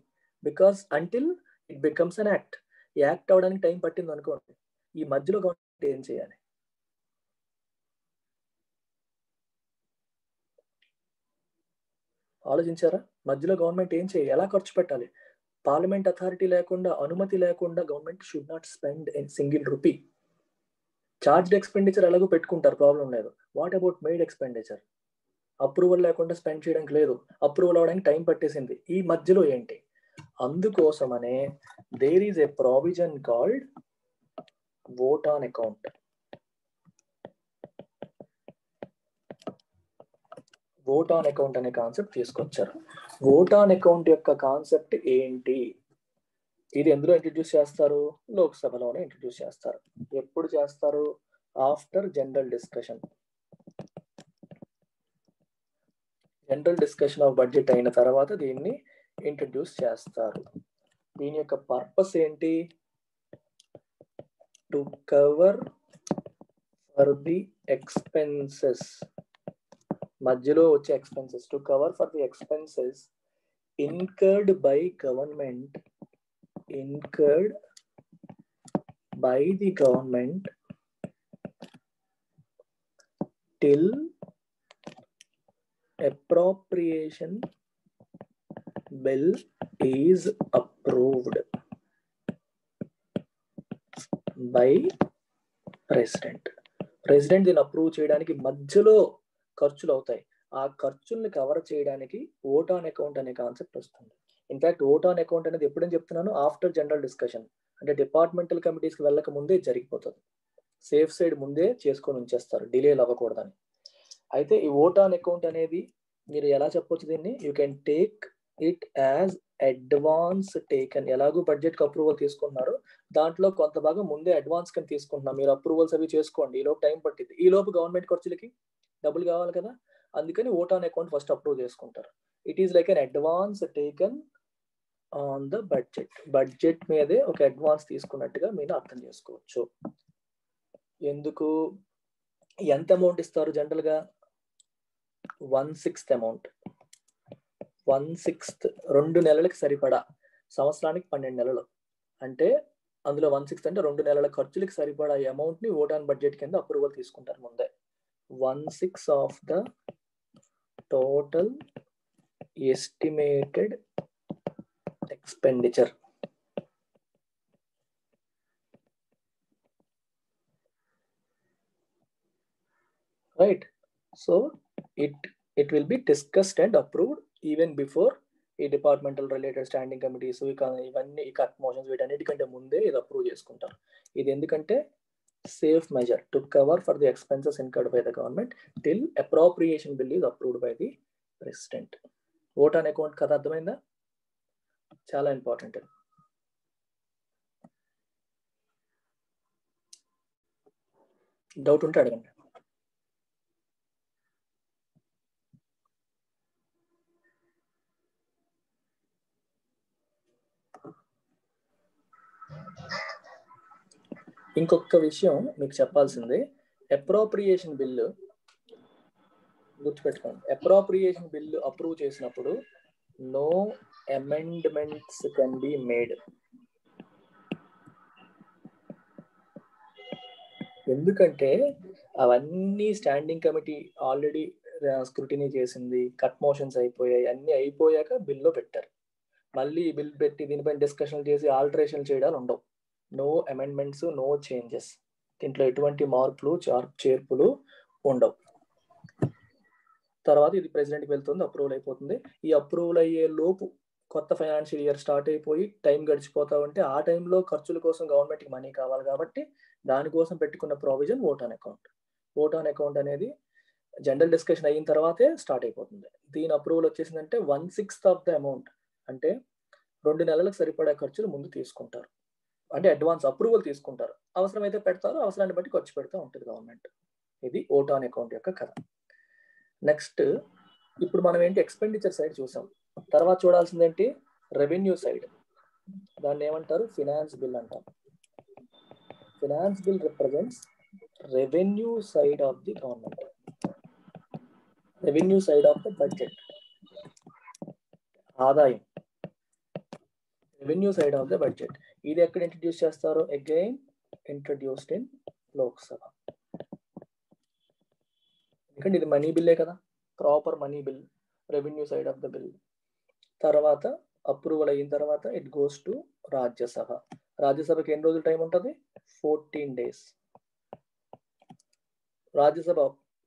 because until it becomes an act. Act అవడానికి టైం పట్టింది అనుకోండి. ఈ మధ్యలో గవర్నమెంట్ ఏం చేయాలి? ఆలోచించారా? మధ్యలో గవర్నమెంట్ ఏం చేయాలి? ఎలా ఖర్చు పెట్టాలి? పార్లమెంట్ అథారిటీ లేకుండా, అనుమతి లేకుండా government should not spend a single rupee. Charged expenditure ఎలాగో పెట్టుకుంటారు, ప్రాబ్లం లేదు. What about made expenditure? Approval లేకుండా స్పెండ్ చేయడానికి లేదు, అప్రూవల్ అవడానికి టైం పట్టేసింది. ఈ మధ్యలో ఏంటి? అందుకోసమనే there is a provision called vote on account. Vote on account అనే కాన్సెప్ట్ తీసుకొచ్చారు. ఓట్ ఆన్ అకౌంట్ యొక్క కాన్సెప్ట్ ఏంటి? ఇది ఎందులో ఇంట్రడ్యూస్ చేస్తారు? లోక్సభలోనే ఇంట్రడ్యూస్ చేస్తారు. ఎప్పుడు చేస్తారు? After general discussion. General discussion of budget అయిన తర్వాత దీన్ని ఇంట్రడ్యూస్ చేస్తారు. దీని యొక్క పర్పస్ ఏంటి? To cover for the expenses. మధ్యలో వచ్చే expenses. To cover for the expenses incurred by government, incurred by the government till appropriation bill is approved by president. President దీన్ని అప్రూవ్ చేయడానికి మధ్యలో ఖర్చులు అవుతాయి. ఆ ఖర్చుల్ని కవర్ చేయడానికి ఓట్ ఆన్ అకౌంట్ అనే కాన్సెప్ట్ వస్తుంది. ఇన్ఫాక్ట్ ఓట్ ఆన్ అకౌంట్ అనేది ఎప్పుడని చెప్తున్నాను? ఆఫ్టర్ జనరల్ డిస్కషన్, అంటే డిపార్ట్మెంటల్ కమిటీస్కి వెళ్ళక ముందే జరిగిపోతుంది. సేఫ్ సైడ్ ముందే చేసుకొని ఉంచేస్తారు, డిలేలు అవ్వకూడదని. అయితే ఈ ఓట్ ఆన్ అకౌంట్ అనేది మీరు ఎలా చెప్పొచ్చు దీన్ని? You can take it as advance taken. ఎలాగూ బడ్జెట్కి అప్రూవల్ తీసుకున్నారు, దాంట్లో కొంత భాగం ముందే అడ్వాన్స్ కింద తీసుకుంటున్నాం. మీరు అప్రూవల్స్ అవి చేసుకోండి, ఈ లోపు టైం పట్టింది. ఈ లోపు గవర్నమెంట్ ఖర్చులకి డబ్బులు కావాలి కదా, అందుకని vote on account first approve చేసుకుంటారు. It is like an advance taken on the budget. Budget మీదే ఒక అడ్వాన్స్ తీసుకున్నట్టుగా మీరు అర్థం చేసుకోవచ్చు. ఎందుకు? ఎంత అమౌంట్ ఇస్తారు జనరల్గా? 1/6 అమౌంట్. 1/6 2 నెలలకి సరిపడా, సంవత్సరానికి 12 నెలలు అంటే అందులో 1/6 అంటే 2 నెలల ఖర్చులకి సరిపడా అమౌంట్ ని ఓట్ ఆన్ బడ్జెట్ కింద అప్రూవల్ తీసుకుంటారు ముందే. 1/6 of the total estimated expenditure. Right? So it will be discussed and approved even before ఈ డిపార్ట్మెంటల్ రిలేటెడ్ స్టాండింగ్ కమిటీస్ ఇవన్నీ ఈ కట్ మోషన్స్ వీటన్నిటికంటే ముందే ఇది అప్రూవ్ చేసుకుంటారు. ఇది ఎందుకంటే safe measure to cover for the expenses incurred by the government till appropriation bill is approved by the president. Vote on account కథ అర్థమైందా? చాలా ఇంపార్టెంట్. డౌట్ ఉంటే అడగండి. ఇంకొక విషయం మీకు చెప్పాల్సింది, అప్రోప్రియేషన్ బిల్లు గుర్తుపెట్టుకోండి. అప్రోప్రియేషన్ బిల్లు అప్రూవ్ చేసినప్పుడు no amendments can be made. ఎందుకంటే అవన్నీ స్టాండింగ్ కమిటీ ఆల్రెడీ స్క్రూటినీ చేసింది, కట్ మోషన్స్ అయిపోయాయి, అన్ని అయిపోయాక బిల్లో పెట్టారు. మళ్ళీ బిల్ పెట్టి దీనిపైన డిస్కషన్ చేసి ఆల్టరేషన్ చేయడాలు ఉండవు. No amendments, no changes. దీంట్లో ఎటువంటి మార్పులు చేర్పులు ఉండవు. తర్వాత ఇది ప్రెసిడెంట్కి వెళ్తుంది, అప్రూవల్ అయిపోతుంది. ఈ అప్రూవల్ అయ్యే లోపు కొత్త ఫైనాన్షియల్ ఇయర్ స్టార్ట్ అయిపోయి టైం గడిచిపోతా ఉంటే ఆ టైంలో ఖర్చుల కోసం గవర్నమెంట్కి మనీ కావాలి కాబట్టి దానికోసం పెట్టుకున్న provision vote on account. Vote on account అనేది జనరల్ డిస్కషన్ అయిన తర్వాతే స్టార్ట్ అయిపోతుంది. దీని అప్రూవల్ వచ్చేసిందంటే 1/6 ఆఫ్ ద అమౌంట్, అంటే 2 నెలలకు సరిపడే ఖర్చులు ముందు తీసుకుంటారు. అంటే అడ్వాన్స్ అప్రూవల్ తీసుకుంటారు. అవసరమైతే పెడతారు, అవసరాన్ని బట్టి ఖర్చు పెడతా ఉంటుంది గవర్నమెంట్. ఇది ఓట్ ఆన్ అకౌంట్ యొక్క కథ. నెక్స్ట్ ఇప్పుడు మనం ఏంటి ఎక్స్పెండిచర్ సైడ్ చూసాం. తర్వాత చూడాల్సింది ఏంటి రెవెన్యూ సైడ్. దాన్ని ఏమంటారు ఫినాన్స్ బిల్ అంటారు. Finance bill represents revenue side of the government, revenue side of the budget, ఆదాయం, revenue side of the budget. ఇది ఎక్కడ ఇంట్రడ్యూస్ చేస్తారు? Again introduced in Lok Sabha. ఎందుకంటే ఇది మనీ బిల్లే కదా, proper money bill, revenue side of the bill. తర్వాత approval అయిన తర్వాత ఇట్ గోస్ టు రాజ్యసభ. రాజ్యసభకి ఎన్ని రోజులు టైం ఉంటుంది? 14 days. రాజ్యసభ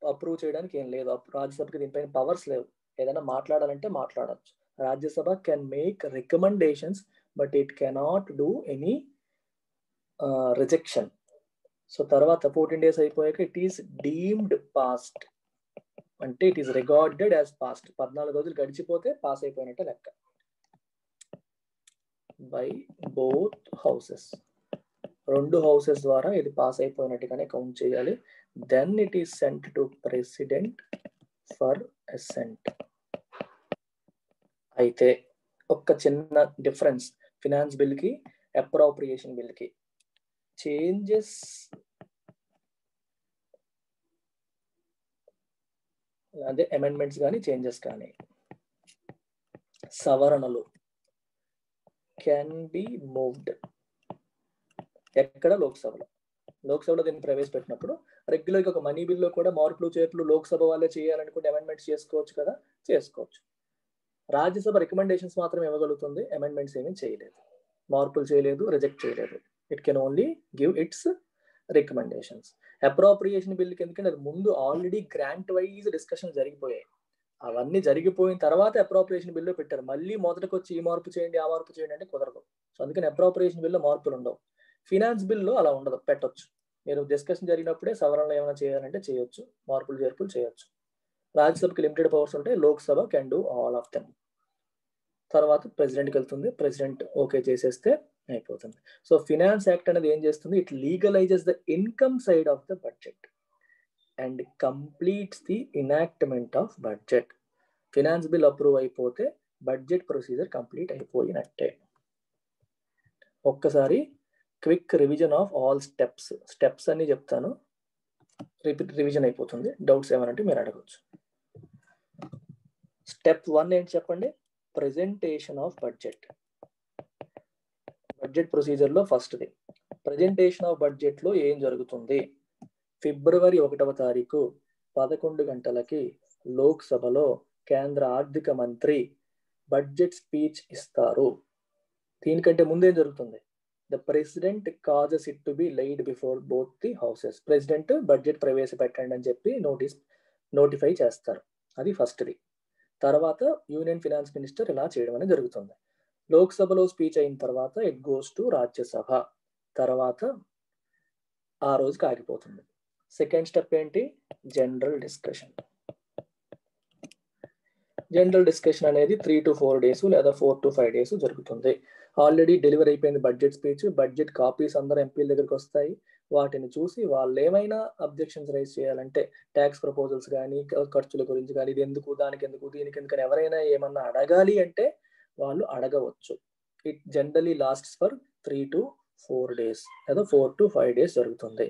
అప్రూవ్ చేయడానికి ఏం లేదు, రాజ్యసభకి దీనిపైన పవర్స్ లేవు. ఏదైనా మాట్లాడాలంటే మాట్లాడచ్చు. Rajya Sabha can make recommendations but it cannot do any rejection. So తర్వాత 14 days అయిపోయాక ఇట్ ఈస్ డీమ్డ్ పాస్డ్, అంటే it is regarded as passed. 14 రోజులు గడిచిపోతే పాస్ అయిపోయినట్టే లెక్క బై బోత్ హౌసెస్. 2 houses ద్వారా ఇది పాస్ అయిపోయినట్టుగానే కౌంట్ చేయాలి. Then it is sent to president for assent. అయితే ఒక చిన్న డిఫరెన్స్ ఫినాన్స్ బిల్కి అప్రోప్రియేషన్ బిల్కి. చేంజెస్ అదే అమెండ్మెంట్స్ కానీ చేంజెస్ కానీ సవరణలు కెన్ బి మూవ్డ్. ఎక్కడ? లోక్సభలో. లోక్సభలో దీన్ని ప్రవేశపెట్టినప్పుడు రెగ్యులర్గా ఒక మనీ బిల్లో కూడా మార్పులు చేర్పులు లోక్సభ వాళ్ళే చేయాలనుకుంటే అమెండ్మెంట్స్ చేసుకోవచ్చు కదా, చేసుకోవచ్చు. రాజ్యసభ రికమెండేషన్స్ మాత్రం ఇవ్వగలుగుతుంది, అమెండ్మెంట్స్ ఏమీ చేయలేదు, మార్పులు చేయలేదు, రిజెక్ట్ చేయలేదు. It can only give its recommendations. Appropriation బిల్కి ఎందుకంటే అది ముందు ఆల్రెడీ గ్రాంట్ వైజ్ డిస్కషన్ జరిగిపోయాయి. అవన్నీ జరిగిపోయిన తర్వాత అప్రోప్రియేషన్ బిల్లు పెట్టారు. మళ్ళీ మొదటికి వచ్చి ఈ మార్పు చేయండి ఆ మార్పు చేయండి అంటే కుదరదు. సో అందుకని అప్రోప్రియేషన్ బిల్లో మార్పులు ఉండవు. ఫినాన్స్ బిల్లో అలా ఉండదు, పెట్టొచ్చు. మీరు డిస్కషన్ జరిగినప్పుడే సవరణలు ఏమైనా చేయాలంటే చేయొచ్చు, మార్పులు చేర్పులు చేయొచ్చు. రాజ్యసభకి లిమిటెడ్ పవర్స్ ఉంటాయి, Lok Sabha can do all of them. తర్వాత ప్రెసిడెంట్కి వెళ్తుంది, ప్రెసిడెంట్ ఓకే చేసేస్తే అయిపోతుంది. సో ఫినాన్స్ యాక్ట్ అనేది ఏం చేస్తుంది? It legalises the income side of the budget and completes the enactment of budget. Finance bill approve అయిపోతే బడ్జెట్ ప్రొసీజర్ కంప్లీట్ అయిపోయినట్టే. ఒక్కసారి quick revision of all steps అని చెప్తాను, రివిజన్ అయిపోతుంది. డౌట్స్ ఏమనంటే మీరు అడగచ్చు. స్టెప్ 1 ఏంటి చెప్పండి? Presentation of budget. బడ్జెట్ ప్రొసీజర్లో ఫస్ట్ది ప్రెజెంటేషన్ ఆఫ్ బడ్జెట్లో ఏం జరుగుతుంది? ఫిబ్రవరి 1వ తారీఖు 11 గంటలకి లోక్సభలో కేంద్ర ఆర్థిక మంత్రి బడ్జెట్ స్పీచ్ ఇస్తారు. దీనికంటే ముందేం జరుగుతుంది? The president causes it to be laid before both the houses. President budget ప్రవేశపెట్టండి అని చెప్పి నోటిఫై చేస్తారు. అది ఫస్ట్ది. తర్వాత యూనియన్ ఫినాన్స్ మినిస్టర్ ఇలా చేయడం అనేది జరుగుతుంది. లోక్సభలో స్పీచ్ అయిన తర్వాత ఇట్ గోస్ టు రాజ్యసభ. తర్వాత ఆ రోజుకి ఆగిపోతుంది. సెకండ్ స్టెప్ ఏంటి? General discussion. జనరల్ డిస్కషన్ అనేది 3 to 4 days లేదా 4 to 5 days జరుగుతుంది. ఆల్రెడీ డెలివరీ అయిపోయింది బడ్జెట్ స్పీచ్. బడ్జెట్ కాపీస్ అందరూ ఎంపీల దగ్గరికి వస్తాయి. వాటిని చూసి వాళ్ళు ఏమైనా అబ్జెక్షన్స్ రైజ్ చేయాలంటే ట్యాక్స్ ప్రపోజల్స్ కానీ ఖర్చుల గురించి కానీ ఇది ఎందుకు దానికి ఎందుకు దీనికి ఎందుకని ఎవరైనా ఏమన్నా అడగాలి అంటే వాళ్ళు అడగవచ్చు. It generally lasts for 3 to 4 days లేదా 4 to 5 days జరుగుతుంది.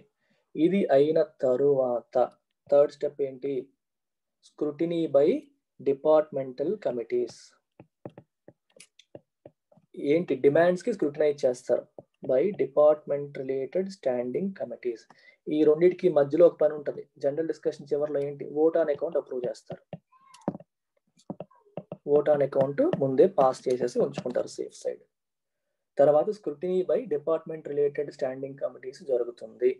ఇది అయిన తరువాత థర్డ్ స్టెప్ ఏంటి? Scrutiny by departmental committees. ఏంటి డిమాండ్స్ కి స్క్రూటినైజ్ చేస్తారు by department related standing committees. ఈ రెండింటికి మధ్యలో ఒక పని ఉంటుంది. జనరల్ డిస్కషన్ చివరిలో ఏంటి, ఓట్ ఆన్ అకౌంట్ అప్రూవ్ చేస్తారు. ఓట్ ఆన్ అకౌంట్ ముందే పాస్ చేసేసి ఉంచుకుంటారు సేఫ్ సైడ్. తర్వాత scrutiny by department related standing committees జరుగుతుంది.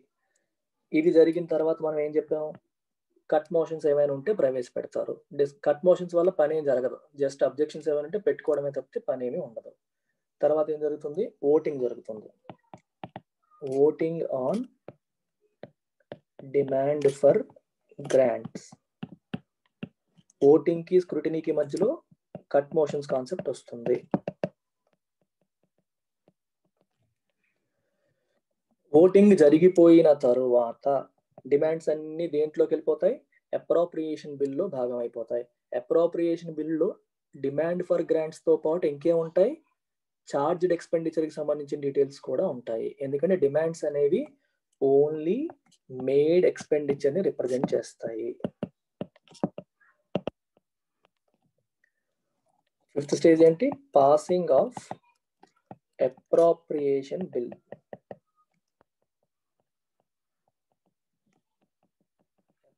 ఇది జరిగిన తర్వాత మనం ఏం చెప్పాము, కట్ మోషన్స్ ఏమైనా ఉంటే ప్రవేశపెడతారు. కట్ మోషన్స్ వల్ల పని ఏం జరగదు, జస్ట్ అబ్జెక్షన్స్ ఏమైనా ఉంటే పెట్టుకోవడమే తప్పితే పని ఏమీ ఉండదు. తర్వాత ఏం జరుగుతుంది, ఓటింగ్ జరుగుతుంది. Voting on demand for grants. Voting కి స్క్రూటినీకి మధ్యలో కట్ మోషన్స్ కాన్సెప్ట్ వస్తుంది. ఓటింగ్ జరిగిపోయిన తరువాత డిమాండ్స్ అన్ని దేంట్లోకి వెళ్ళిపోతాయి, అప్రోప్రియేషన్ బిల్లో భాగం అయిపోతాయి. అప్రోప్రియేషన్ బిల్లో డిమాండ్ ఫర్ గ్రాంట్స్ తో పాటు ఇంకేముంటాయి, చార్జ్డ్ ఎక్స్పెండిచర్ కి సంబంధించిన డీటెయిల్స్ కూడా ఉంటాయి. ఎందుకంటే డిమాండ్స్ అనేవి ఓన్లీ మేడ్ ఎక్స్పెండిచర్ ని రిప్రజెంట్ చేస్తాయి. ఫిఫ్త్ స్టేజ్ ఏంటి, passing of appropriation bill.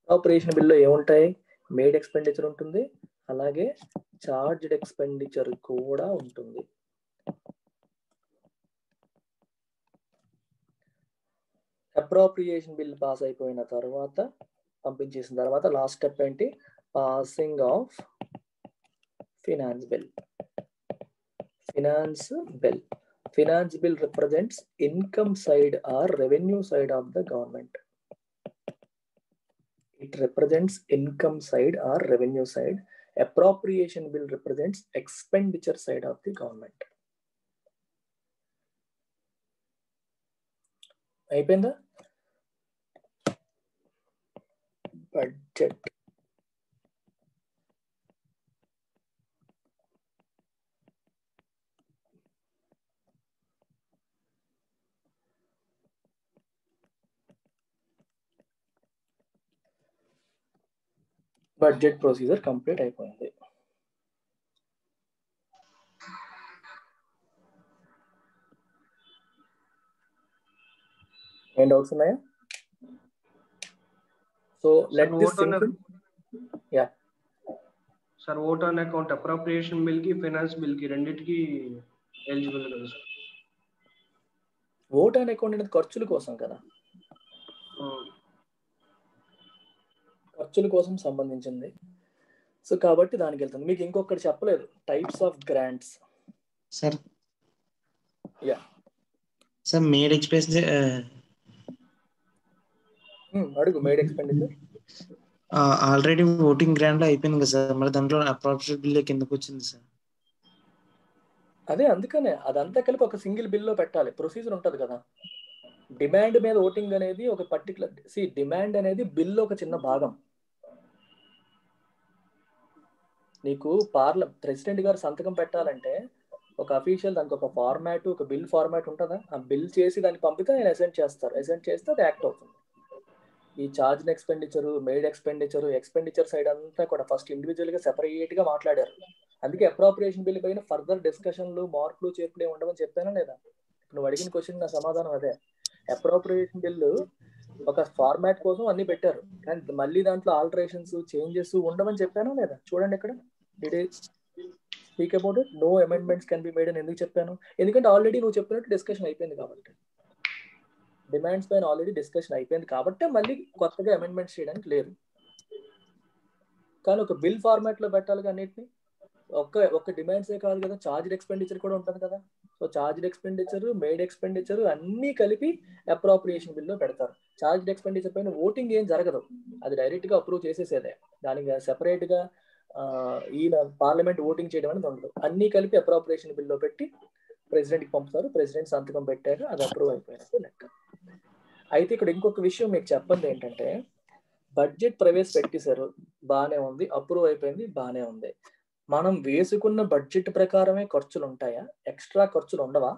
Appropriation బిల్లో ఏముంటాయి, మేడ్ ఎక్స్పెండిచర్ ఉంటుంది, అలాగే చార్జ్డ్ ఎక్స్పెండిచర్ కూడా ఉంటుంది. అప్రోప్రియేషన్ బిల్ పాస్ అయిపోయిన తర్వాత, పంపించేసిన తర్వాత లాస్ట్ స్టెప్ ఏంటి, passing of finance bill. Finance bill. Finance bill represents income side or revenue side of the government. It represents income side or revenue side. Appropriation bill represents expenditure side of the government. అయిపోయిందా, budget. Budget procedure complete అయిపోయింది. ఏం doubts ఉన్నాయా? So let this simple. Yeah sir, vote on account appropriation bill కి finance bill కి రెండింటికి eligible కదా sir? Vote on account అనేది ఖర్చుల కోసం కదా, ఖర్చుల కోసం సంబంధించింది. సో కాబట్టి దానికి వెళ్తుంది. మీకు ఇంకొకటి చెప్పలేదు, types of grants. Sir yeah sir, made expenditure అడుగు. Made expenditure already voting grant లో అయిపోయింది కదా సార్, మరి దాంట్లో అప్రోప్రియేషన్ బిల్ కిందకు వచ్చింది సార్. అదే అందుకనే అదంతా కలిపి ఒక సింగిల్ బిల్లో పెట్టాలి. ప్రొసీజర్ ఉంటుంది కదా. డిమాండ్ మీద ఓటింగ్ అనేది ఒక పర్టికులర్, డిమాండ్ అనేది బిల్ ఒక చిన్న భాగం. నీకు ప్రెసిడెంట్ గారు సంతకం పెట్టాలంటే ఒక అఫీషియల్ దానికి ఒక ఫార్మాట్, ఒక బిల్ ఫార్మాట్ ఉంటుందా, ఆ బిల్ చేసి దానికి పంపితే ఆయన అసెంట్ చేస్తారు. అసెంట్ చేస్తే అది యాక్ట్ అవుతుంది. ఈ charge expenditure, made expenditure side అంతా కూడా ఫస్ట్ ఇండివిజువల్ గా సెపరేట్ గా మాట్లాడారు. అందుకే అప్రోప్రియేషన్ బిల్ పైన ఫర్దర్ డిస్కషన్లు, మార్పులు, చేర్పులు ఉండవని చెప్పానా లేదా? నువ్వు అడిగిన క్వశ్చన్ నా సమాధానం అదే. అప్రోప్రియేషన్ బిల్లు ఒక ఫార్మాట్ కోసం అన్ని పెట్టారు, కానీ మళ్ళీ దాంట్లో ఆల్టరేషన్స్, చేంజెస్ ఉండవని చెప్పానా లేదా? చూడండి ఇక్కడ, speak about it, no amendments can be made అని ఎందుకు చెప్పాను? ఎందుకంటే ఆల్రెడీ నువ్వు చెప్పినట్టు డిస్కషన్ అయిపోయింది కాబట్టి. డిమాండ్స్ పైన ఆల్రెడీ డిస్కషన్ అయిపోయింది కాబట్టి మళ్ళీ కొత్తగా అమెండ్మెంట్స్ చేయడానికి లేదు. కానీ ఒక బిల్ ఫార్మాట్ లో పెట్టాలి. అన్నిటిని ఒక్క డిమాండ్సే కాదు కదా, చార్జ్డ్ ఎక్స్పెండిచర్ కూడా ఉంటుంది కదా. So charged expenditure, made expenditure అన్ని కలిపి అప్రోప్రియేషన్ బిల్ లో పెడతారు. చార్జ్డ్ ఎక్స్పెండిచర్ పైన ఓటింగ్ ఏం జరగదు, అది డైరెక్ట్ గా అప్రూవ్ చేసేసేదే. దానికి సెపరేట్ గా ఈయన పార్లమెంట్ ఓటింగ్ చేయడం అనేది ఉండదు. అన్ని కలిపి అప్రోప్రియేషన్ బిల్ లో పెట్టి ప్రెసిడెంట్ కి పంపుతారు. ప్రెసిడెంట్ సంతకం పెట్టారు, అది అప్రూవ్ అయిపోయినట్టు లెక్క. అయితే ఇక్కడ ఇంకొక విషయం మీకు చెప్పండి ఏంటంటే, బడ్జెట్ ప్రవేశపెట్టేశారు, బాగానే ఉంది, అప్రూవ్ అయిపోయింది, బాగానే ఉంది. మనం వేసుకున్న బడ్జెట్ ప్రకారమే ఖర్చులు ఉంటాయా? ఎక్స్ట్రా ఖర్చులు ఉండవా?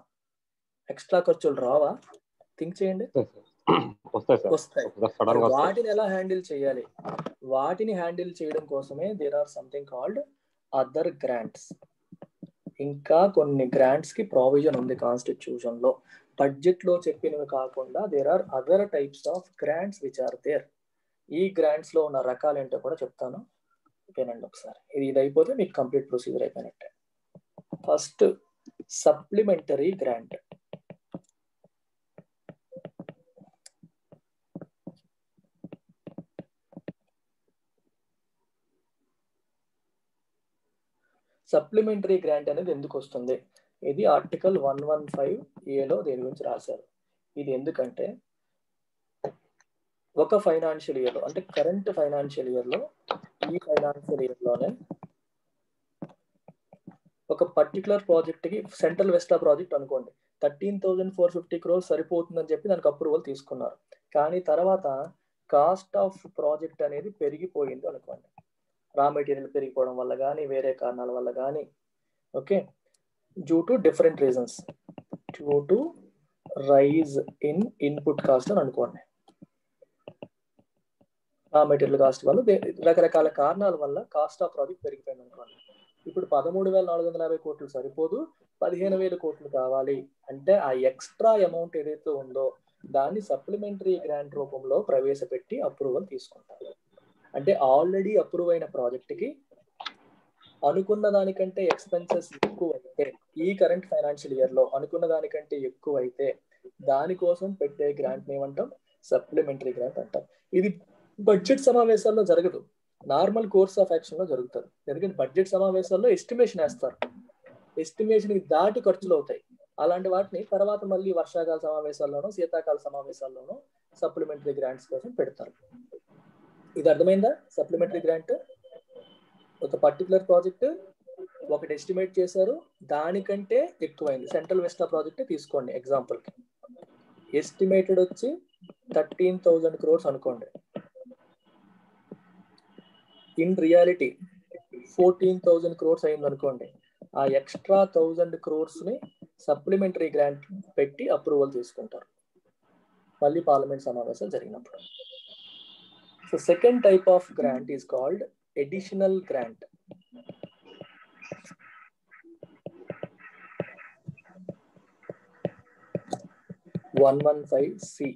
ఎక్స్ట్రా ఖర్చులు రావా? థింక్ చేయండి. వస్తాయి. వాటిని ఎలా హ్యాండిల్ చేయాలి? వాటిని హ్యాండిల్ చేయడం కోసమే there are something called other grants. ఇంకా కొన్ని గ్రాంట్స్ కి ప్రావిజన్ ఉంది కాన్స్టిట్యూషన్ లో. బడ్జెట్ లో చెప్పినవి కాకుండా there are other types of grants which are there. ఈ గ్రాంట్స్ లో ఉన్న రకాలు ఏంటో కూడా చెప్తాను, వినండి ఒకసారి. ఇది అయిపోతే మీకు కంప్లీట్ ప్రొసీజర్ అయిపోయినట్టే. First supplementary grant. Supplementary grant అనేది ఎందుకు వస్తుంది? ఇది ఆర్టికల్ 115A దేని గురించి రాశారు. ఇది ఎందుకంటే ఒక ఫైనాన్షియల్ ఇయర్ లో, అంటే కరెంట్ ఫైనాన్షియల్ ఇయర్ లో, ఈ ఫైనాన్షియల్ ఇయర్ లోనే ఒక పర్టికులర్ ప్రాజెక్ట్ కి, సెంట్రల్ వెస్టా ప్రాజెక్ట్ అనుకోండి, 13,450 crores సరిపోతుందని చెప్పి దానికి అప్రూవల్ తీసుకున్నారు. కానీ తర్వాత కాస్ట్ ఆఫ్ ప్రాజెక్ట్ అనేది పెరిగిపోయింది అనుకోండి, రా మెటీరియల్ పెరిగిపోవడం వల్ల కానీ వేరే కారణాల వల్ల కానీ, okay, due to different reasons, due to rise in input cost అని అనుకోండి. రా మెటీరియల్ కాస్ట్ వల్ల రకరకాల కారణాల వల్ల కాస్ట్ ఆఫ్ ప్రాజెక్ట్ పెరిగిపోయింది అనుకోండి. ఇప్పుడు 13,450 కోట్లు సరిపోదు, 15,000 కోట్లు కావాలి అంటే ఆ ఎక్స్ట్రా అమౌంట్ ఏదైతే ఉందో దాన్ని సప్లిమెంటరీ గ్రాంట్ రూపంలో ప్రవేశపెట్టి అప్రూవల్ తీసుకుంటారు. అంటే ఆల్రెడీ అప్రూవ్ అయిన ప్రాజెక్ట్ కి అనుకున్న దానికంటే ఎక్స్పెన్సెస్ ఎక్కువైతే, ఈ కరెంట్ ఫైనాన్షియల్ ఇయర్ లో అనుకున్న దానికంటే ఎక్కువైతే దానికోసం పెట్టే గ్రాంట్ ఏమంటాం? సప్లిమెంటరీ గ్రాంట్ అంటాం. ఇది బడ్జెట్ సమావేశాల్లో జరగదు, నార్మల్ కోర్స్ ఆఫ్ యాక్షన్ లో జరుగుతుంది. ఎందుకంటే బడ్జెట్ సమావేశాల్లో ఎస్టిమేషన్ వేస్తారు, ఎస్టిమేషన్ దాటి ఖర్చులు అవుతాయి. అలాంటి వాటిని తర్వాత మళ్ళీ వర్షాకాల సమావేశాల్లోనూ శీతాకాల సమావేశాల్లోనూ సప్లిమెంటరీ గ్రాంట్స్ కోసం పెడతారు. ఇది అర్థమైందా? సప్లిమెంటరీ గ్రాంట్ ఒక పర్టికులర్ ప్రాజెక్ట్ ఒకటి ఎస్టిమేట్ చేశారు, దానికంటే ఎక్కువైంది. సెంట్రల్ వెస్టా ప్రాజెక్ట్ తీసుకోండి ఎగ్జాంపుల్ కి, ఎస్టిమేటెడ్ వచ్చి 13,000 crores అనుకోండి, ఇన్ రియాలిటీ 14,000 crores అయింది అనుకోండి. ఆ ఎక్స్ట్రా 1,000 crores ని సప్లిమెంటరీ గ్రాంట్ పెట్టి అప్రూవల్ తీసుకుంటారు మళ్ళీ పార్లమెంట్ సమావేశాలు జరిగినప్పుడు. So second type of grant is called additional grant. (115C).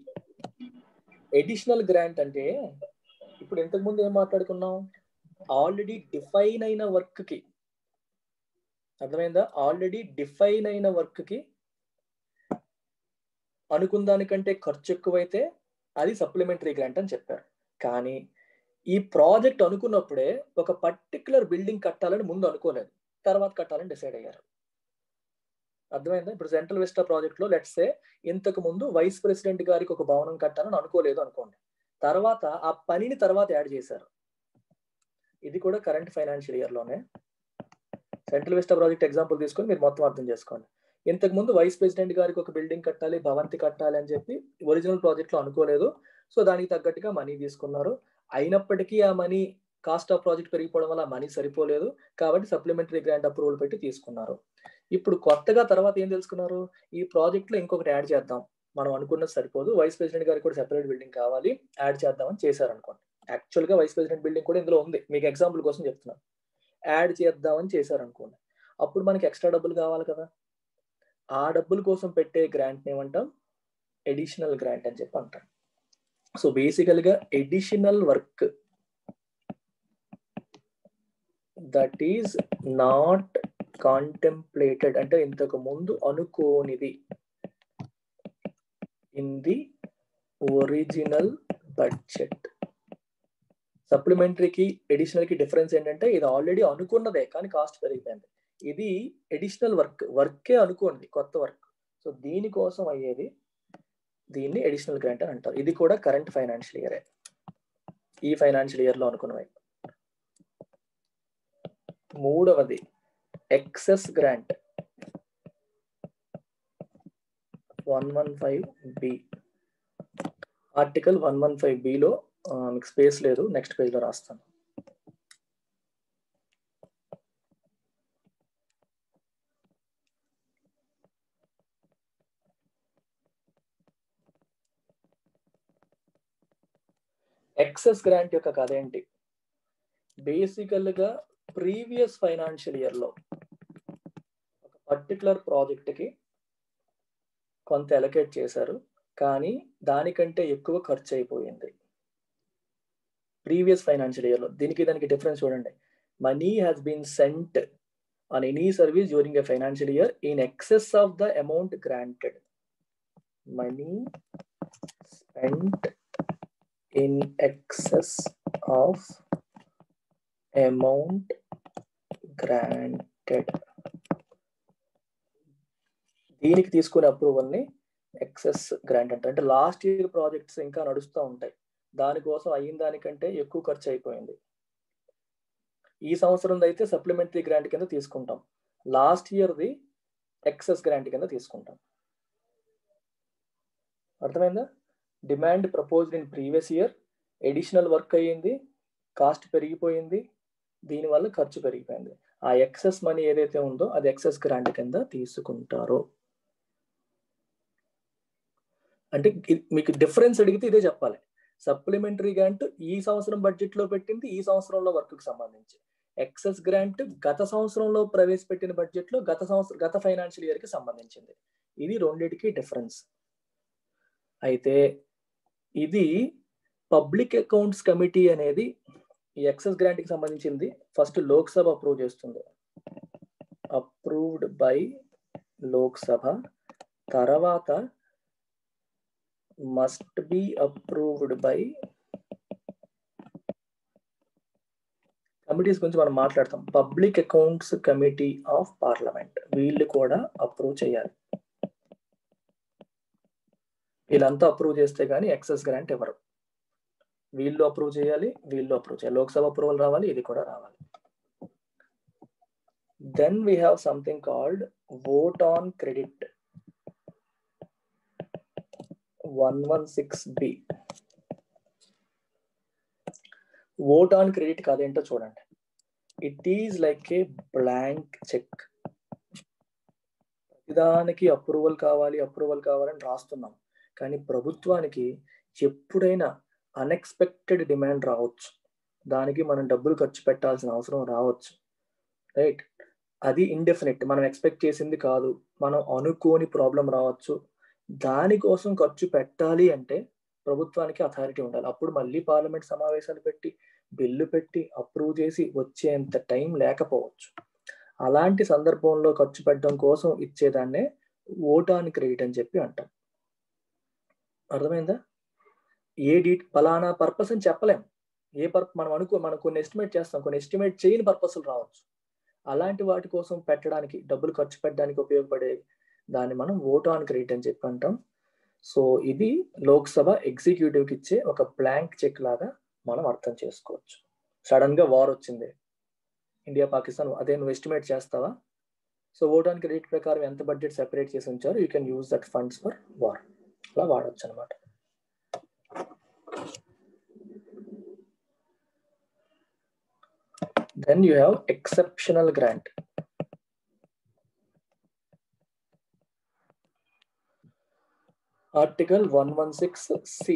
Additional grant అంటే ఇప్పుడు ఇంతకు ముందు ఏం మాట్లాడుకున్నాం? ఆల్రెడీ డిఫైన్ అయిన వర్క్ కి, అర్థమైందా? ఆల్రెడీ డిఫైన్ అయిన వర్క్ కి అనుకున్న దానికంటే ఖర్చు ఎక్కువైతే అది సప్లిమెంటరీ గ్రాంట్ అని చెప్పారు. కానీ ఈ ప్రాజెక్ట్ అనుకున్నప్పుడే ఒక పర్టికులర్ బిల్డింగ్ కట్టాలని ముందు అనుకోలేదు, తర్వాత కట్టాలని డిసైడ్ అయ్యారు. అర్థమైందా? ఇప్పుడు సెంట్రల్ వెస్టా ప్రాజెక్ట్ లో లెట్స్ సే ఇంతకు ముందు వైస్ ప్రెసిడెంట్ గారికి ఒక భవనం కట్టాలని అనుకోలేదు అనుకోండి, తర్వాత ఆ పనిని తర్వాత యాడ్ చేశారు. ఇది కూడా కరెంట్ ఫైనాన్షియల్ ఇయర్ లోనే. సెంట్రల్ వెస్టా ప్రాజెక్ట్ ఎగ్జాంపుల్ తీసుకొని మీరు మొత్తం అర్థం చేసుకోండి. ఇంతకు ముందు వైస్ ప్రెసిడెంట్ గారికి ఒక బిల్డింగ్ కట్టాలి, భవంతి కట్టాలి అని చెప్పి ఒరిజినల్ ప్రాజెక్ట్ లో అనుకోలేదు. సో దానికి తగ్గట్టుగా మనీ తీసుకున్నారు. అయినప్పటికీ ఆ మనీ, కాస్ట్ ఆఫ్ ప్రాజెక్ట్ పెరిగిపోవడం వల్ల మనీ సరిపోలేదు, కాబట్టి సప్లిమెంటరీ గ్రాంట్ అప్రూవల్ పెట్టి తీసుకున్నారు. ఇప్పుడు కొత్తగా తర్వాత ఏం తెలుసుకున్నారు? ఈ ప్రాజెక్ట్ లో ఇంకొకటి యాడ్ చేద్దాం, మనం అనుకున్నది సరిపోదు, వైస్ ప్రెసిడెంట్ గారికి కూడా సెపరేట్ బిల్డింగ్ కావాలి, యాడ్ చేద్దామని చేశారు అనుకోండి. యాక్చువల్ గా వైస్ ప్రెసిడెంట్ బిల్డింగ్ కూడా ఇందులో ఉంది, మీకు ఎగ్జాంపుల్ కోసం చెప్తున్నాను. యాడ్ చేద్దామని చేశారు అనుకోండి, అప్పుడు మనకి ఎక్స్ట్రా డబ్బులు కావాలి కదా, ఆ డబ్బుల కోసం పెట్టే గ్రాంట్ ఏమంటాం? ఎడిషనల్ గ్రాంట్ అని చెప్పి అంటాం. సో బేసికల్ గా additional work that is not contemplated, అంటే ఇంతకు ముందు అనుకోనిది, ఇన్ ది ఒరిజినల్ బడ్జెట్. సప్లిమెంటరీకి ఎడిషనల్ కి డిఫరెన్స్ ఏంటంటే ఇది ఆల్రెడీ అనుకున్నదే కానీ కాస్ట్ పెరిగిపోయింది, ఇది ఎడిషనల్ వర్క్, వర్కే అనుకోండి, కొత్త వర్క్. సో దీనికోసం అయ్యేది, దీన్ని ఎడిషనల్ గ్రాంట్ అని అంటారు. ఇది కూడా కరెంట్ ఫైనాన్షియల్ ఇయరే, ఈ ఫైనాన్షియల్ ఇయర్ లో అనుకున్నవి. మూడవది excess grant, 115B. Article 115B లో మీకు స్పేస్ లేదు, నెక్స్ట్ పేజ్ లో రాస్తాను. ఎక్సెస్ గ్రాంట్ యొక్క కథ ఏంటి? బేసికల్ గా ప్రీవియస్ ఫైనాన్షియల్ ఇయర్ లో పర్టికులర్ ప్రాజెక్ట్కి కొంత ఎలకేట్ చేశారు, కానీ దానికంటే ఎక్కువ ఖర్చు అయిపోయింది ప్రీవియస్ ఫైనాన్షియల్ ఇయర్లో. దానికి డిఫరెన్స్ చూడండి. Money has been sent on any service during a financial year in excess of the amount granted. Money spent in excess of amount granted. దీనికి తీసుకునే అప్రూవల్ని ఎక్సెస్ గ్రాంట్ అంటే లాస్ట్ ఇయర్ ప్రాజెక్ట్స్ ఇంకా నడుస్తూ ఉంటాయి, దానికోసం అయిన దానికంటే ఎక్కువ ఖర్చు అయిపోయింది. ఈ సంవత్సరం అయితే సప్లిమెంటరీ గ్రాంట్ కింద తీసుకుంటాం, లాస్ట్ ఇయర్ది ఎక్సెస్ గ్రాంట్ కింద తీసుకుంటాం. అర్థమైందా? Demand proposed in previous year, additional work అయ్యింది, కాస్ట్ పెరిగిపోయింది, దీనివల్ల ఖర్చు పెరిగిపోయింది. ఆ ఎక్సెస్ మనీ ఏదైతే ఉందో అది ఎక్సెస్ గ్రాంట్ కింద తీసుకుంటారు. అంటే మీకు డిఫరెన్స్ అడిగితే ఇదే చెప్పాలి. సప్లిమెంటరీ గ్రాంట్ ఈ సంవత్సరం బడ్జెట్ లో పెట్టింది, ఈ సంవత్సరంలో వర్క్ కి సంబంధించి. ఎక్సెస్ గ్రాంట్ గత సంవత్సరంలో ప్రవేశపెట్టిన బడ్జెట్ లో గత ఫైనాన్షియల్ ఇయర్ కి సంబంధించింది. ఇది రెండింటికి డిఫరెన్స్. అయితే ఇది పబ్లిక్ అకౌంట్స్ కమిటీ అనేది ఈ ఎక్సెస్ గ్రాంట్ కి సంబంధించింది ఫస్ట్ లోక్సభ అప్రూవ్ చేస్తుంది, అప్రూవ్డ్ బై లోక్సభ, తర్వాత must be approved by committees గురించి మనం మాట్లాడతాం. Public accounts committee of parliament, వీళ్ళు కూడా అప్రూవ్ చేయాలి. వీళ్ళంతా అప్రూవ్ చేస్తే కానీ ఎక్సెస్ గ్రాంట్ ఎవరు, వీళ్ళు అప్రూవ్ చేయాలి, వీళ్ళు అప్రూవ్ చేయాలి, లోక్సభ అప్రూవల్ రావాలి, ఇది కూడా రావాలి. Then we have something called vote on credit 116B. Vote on credit కాదేంటో చూడండి. It is like a blank cheque. ప్రతిదానికి అప్రూవల్ కావాలని రాస్తున్నాం, కానీ ప్రభుత్వానికి ఎప్పుడైనా అన్ఎక్స్పెక్టెడ్ డిమాండ్ రావచ్చు, దానికి మనం డబ్బులు ఖర్చు పెట్టాల్సిన అవసరం రావచ్చు, రైట్? అది ఇండెఫినిట్, మనం ఎక్స్పెక్ట్ చేసింది కాదు, మనం అనుకోని ప్రాబ్లం రావచ్చు. దానికోసం ఖర్చు పెట్టాలి అంటే ప్రభుత్వానికి అథారిటీ ఉండాలి. అప్పుడు మళ్ళీ పార్లమెంట్ సమావేశాలు పెట్టి బిల్లు పెట్టి అప్రూవ్ చేసి వచ్చేంత టైం లేకపోవచ్చు. అలాంటి సందర్భంలో ఖర్చు పెట్టడం కోసం ఇచ్చేదాన్నే ఓట్ ఆన్ క్రెడిట్ అని చెప్పి అంటాం. అర్థమైందా? పలానా పర్పస్ అని చెప్పలేం. మనం కొన్ని ఎస్టిమేట్ చేస్తాం, కొన్ని ఎస్టిమేట్ చేయని పర్పస్లు రావచ్చు. అలాంటి వాటి కోసం పెట్టడానికి, డబ్బులు ఖర్చు పెట్టడానికి ఉపయోగపడే దాన్ని మనం ఓట్ ఆన్ క్రెడిట్ అని చెప్పి అంటాం. సో ఇది లోక్సభ ఎగ్జిక్యూటివ్ కి ఇచ్చే ఒక బ్లాంక్ చెక్ లాగా మనం అర్థం చేసుకోవచ్చు. సడన్ గా వార్ వచ్చింది ఇండియా పాకిస్తాన్, అదే నువ్వు ఎస్టిమేట్ చేస్తావా? సో ఓట్ ఆన్ క్రెడిట్ ప్రకారం ఎంత బడ్జెట్ సెపరేట్ చేసి ఉంచారు, you can use that funds for war, అలా వాడచ్చు అనమాట. Then you have exceptional grant. Article 116C.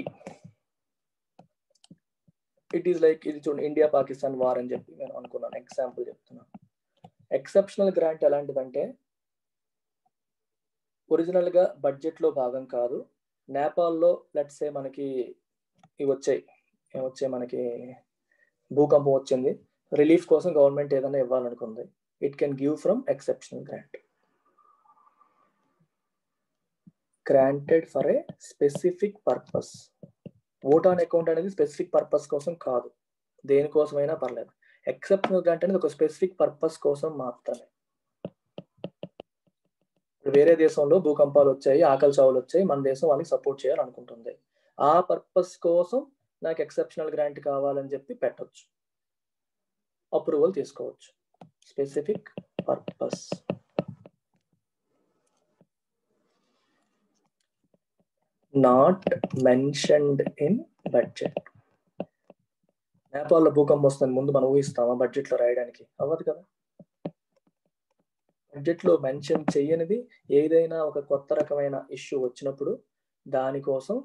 It is like, ఇది చూడండి, ఇండియా పాకిస్తాన్ వార్ అని చెప్పి నేను అనుకున్నాను, ఎగ్జాంపుల్ చెప్తున్నాను. ఎక్సెప్షనల్ గ్రాంట్ ఎలాంటిదంటే ఒరిజినల్ గా బడ్జెట్ లో భాగం కాదు. నేపాల్లో లెట్స్ సే మనకి మనకి భూకంపం వచ్చింది, రిలీఫ్ కోసం గవర్నమెంట్ ఏదైనా ఇవ్వాలనుకుంది, it can give from exceptional grant. Granted for a specific purpose. Vote on account అనేది స్పెసిఫిక్ పర్పస్ కోసం కాదు, దేనికోసమైనా పర్లేదు. ఎక్సెప్షనల్ గ్రాంట్ అనేది ఒక స్పెసిఫిక్ పర్పస్ కోసం మాత్రమే. వేరే దేశంలో భూకంపాలు వచ్చాయి, ఆకలి చావులు వచ్చాయి, మన దేశం వాళ్ళకి సపోర్ట్ చేయాలనుకుంటుంది, ఆ పర్పస్ కోసం నాకు ఎక్సెప్షనల్ గ్రాంట్ కావాలని చెప్పి పెట్టొచ్చు, అప్రూవల్ తీసుకోవచ్చు. Specific purpose. Not mentioned in budget. నేపాల్లో భూకంపం వస్తుంది, ముందు మనం ఊహిస్తామా బడ్జెట్ లో రాయడానికి? అవ్వదు కదా. బడ్జెట్ లో మెన్షన్ చేయనిది ఏదైనా ఒక కొత్త రకమైన ఇష్యూ వచ్చినప్పుడు దానికోసం